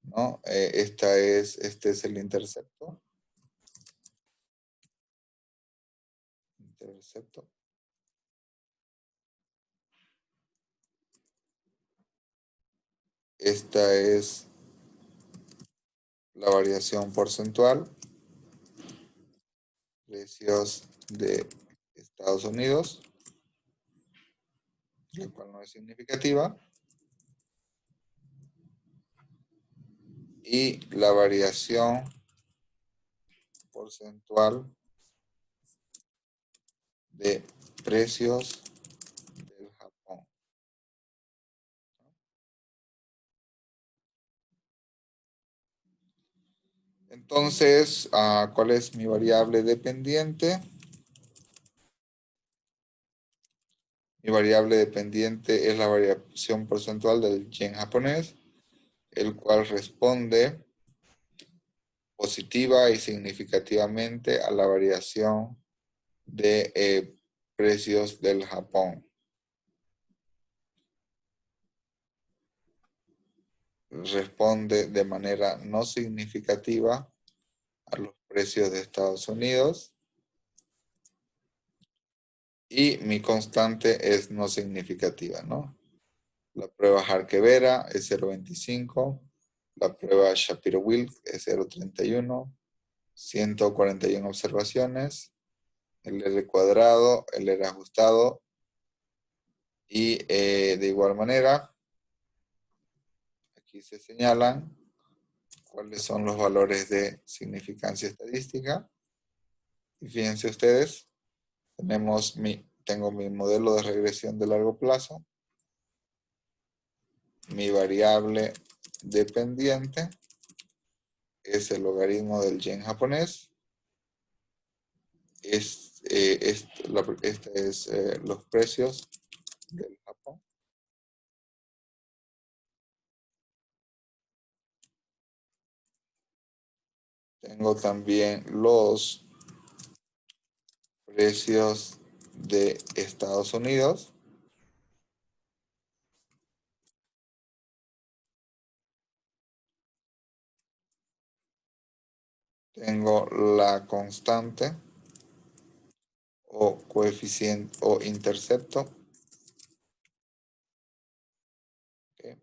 ¿no? Este es el intercepto. Esta es la variación porcentual, precios de Estados Unidos, la cual no es significativa. Y la variación porcentual de precios del Japón. Entonces, ¿cuál es mi variable dependiente? Mi variable dependiente es la variación porcentual del yen japonés, el cual responde positiva y significativamente a la variación de precios del Japón. Responde de manera no significativa a los precios de Estados Unidos. Y mi constante es no significativa, ¿no? La prueba Harkevera es 0.25. La prueba Shapiro-Wilk es 0.31. 141 observaciones. El R cuadrado, el R ajustado. Y de igual manera, aquí se señalan cuáles son los valores de significancia estadística. Y fíjense ustedes, tengo mi modelo de regresión de largo plazo, mi variable dependiente es el logaritmo del yen japonés. Este es los precios del Japón. Tengo también los Precios de Estados Unidos. Tengo la constante o coeficiente o intercepto. Okay.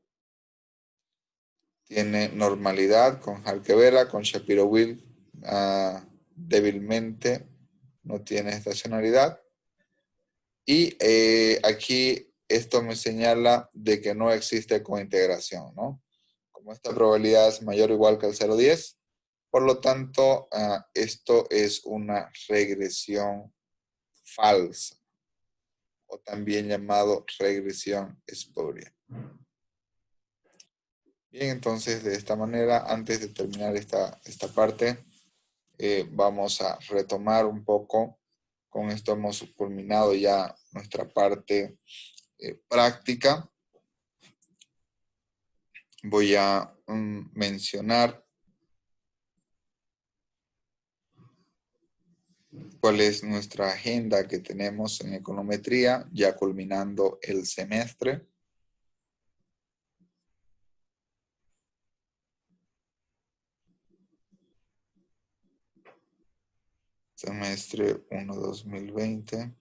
Tiene normalidad con Harque-Vela, con Shapiro-Wilk débilmente no tiene estacionalidad. Y aquí esto me señala de que no existe cointegración, ¿no? Como esta probabilidad es mayor o igual que el 0,10, por lo tanto, esto es una regresión falsa, o también llamado regresión espuria. Bien, entonces de esta manera, antes de terminar esta parte, vamos a retomar un poco. Con esto hemos culminado ya nuestra parte práctica. Voy a mencionar cuál es nuestra agenda que tenemos en econometría, ya culminando el semestre. Semestre 1 2020.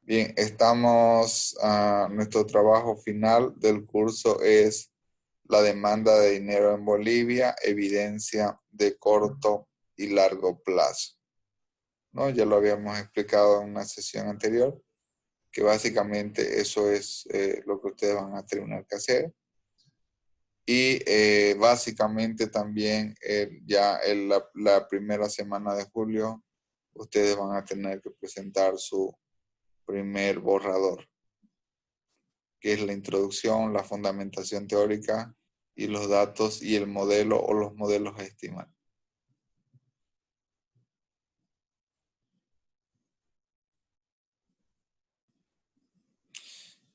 Bien, estamos, nuestro trabajo final del curso es la demanda de dinero en Bolivia, evidencia de corto y largo plazo, ¿no? Ya lo habíamos explicado en una sesión anterior, que básicamente eso es lo que ustedes van a tener que hacer. Y básicamente también ya en la primera semana de julio, ustedes van a tener que presentar su primer borrador, que es la introducción, la fundamentación teórica y los datos y el modelo o los modelos a estimar.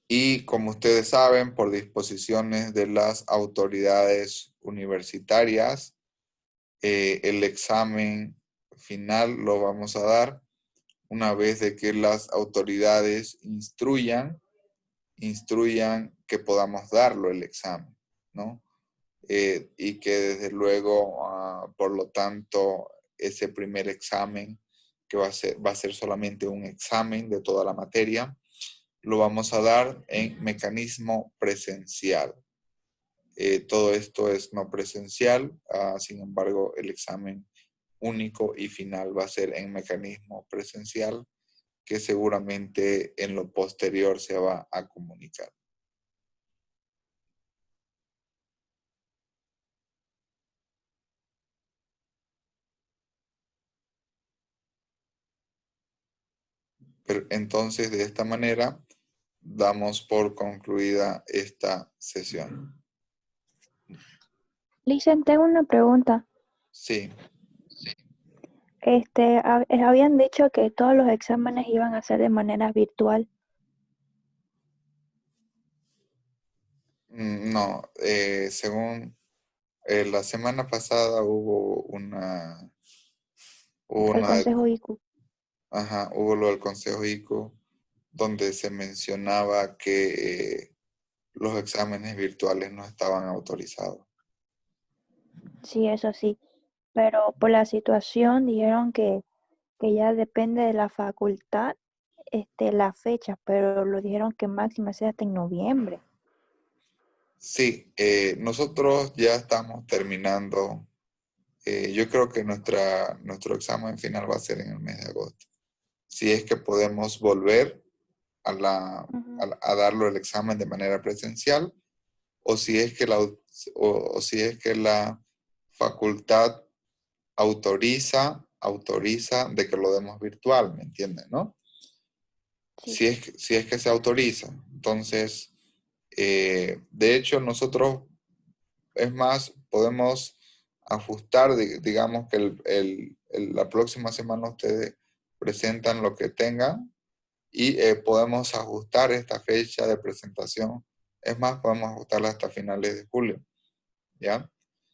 Y como ustedes saben, por disposiciones de las autoridades universitarias, el examen final lo vamos a dar una vez de que las autoridades instruyan que podamos darlo el examen, ¿no? Y que desde luego, por lo tanto, ese primer examen, que va a ser solamente un examen de toda la materia, lo vamos a dar en mecanismo presencial. Todo esto es no presencial, sin embargo, el examen único y final va a ser en mecanismo presencial, que seguramente en lo posterior se va a comunicar. Pero entonces, de esta manera, damos por concluida esta sesión. Licen, tengo una pregunta. Sí. Habían dicho que todos los exámenes iban a ser de manera virtual. No, según la semana pasada hubo El una, Consejo IQ. hubo lo del Consejo ICO, donde se mencionaba que los exámenes virtuales no estaban autorizados. Sí, eso sí. Pero por la situación dijeron que ya depende de la facultad, la fecha, pero lo dijeron que máximo sea hasta en noviembre. Sí, nosotros ya estamos terminando. Yo creo que nuestro examen final va a ser en el mes de agosto. si es que podemos volver Ujú. a darlo el examen de manera presencial, o si es que o si es que la facultad autoriza de que lo demos virtual, ¿me entienden, no? Sí, Si es que se autoriza. Entonces, de hecho, nosotros, es más, podemos ajustar, digamos que la próxima semana ustedes presentan lo que tengan y podemos ajustar esta fecha de presentación. Es más, podemos ajustarla hasta finales de julio, ¿ya?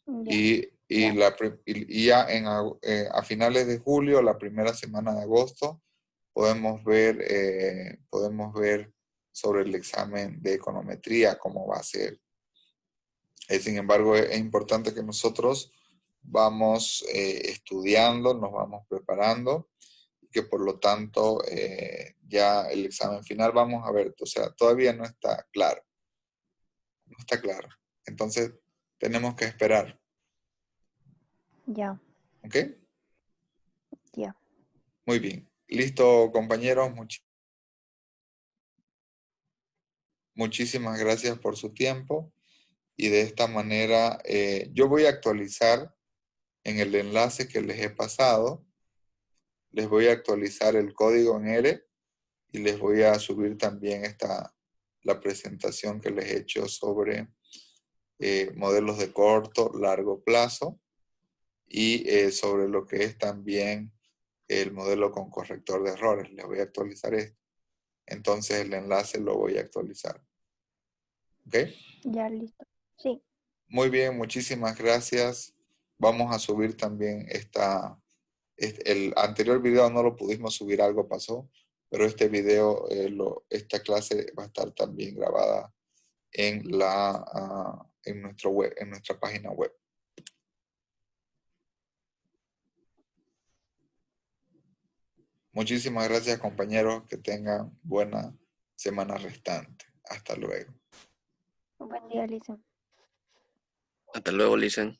ya, Y ya a finales de julio, la primera semana de agosto, podemos ver sobre el examen de econometría, cómo va a ser. Sin embargo, es importante que nosotros vamos estudiando, nos vamos preparando, y que por lo tanto ya el examen final vamos a ver, o sea, todavía no está claro, no está claro. Entonces, tenemos que esperar, ya, ¿ok? ya. Muy bien. Listo, compañeros. Muchísimas gracias por su tiempo. Y de esta manera, yo voy a actualizar en el enlace que les he pasado, les voy a actualizar el código en R y les voy a subir también la presentación que les he hecho sobre modelos de corto, largo plazo y sobre lo que es también el modelo con corrector de errores. Les voy a actualizar esto. Entonces el enlace lo voy a actualizar. ¿Ok? Ya, listo. Sí, Muy bien, muchísimas gracias. Vamos a subir también el anterior video no lo pudimos subir, algo pasó, pero este video, esta clase va a estar también grabada en nuestro web, en nuestra página web. Muchísimas gracias, compañeros. Que tengan buena semana restante. Hasta luego. buen día, Lisa. Hasta luego, Lisen.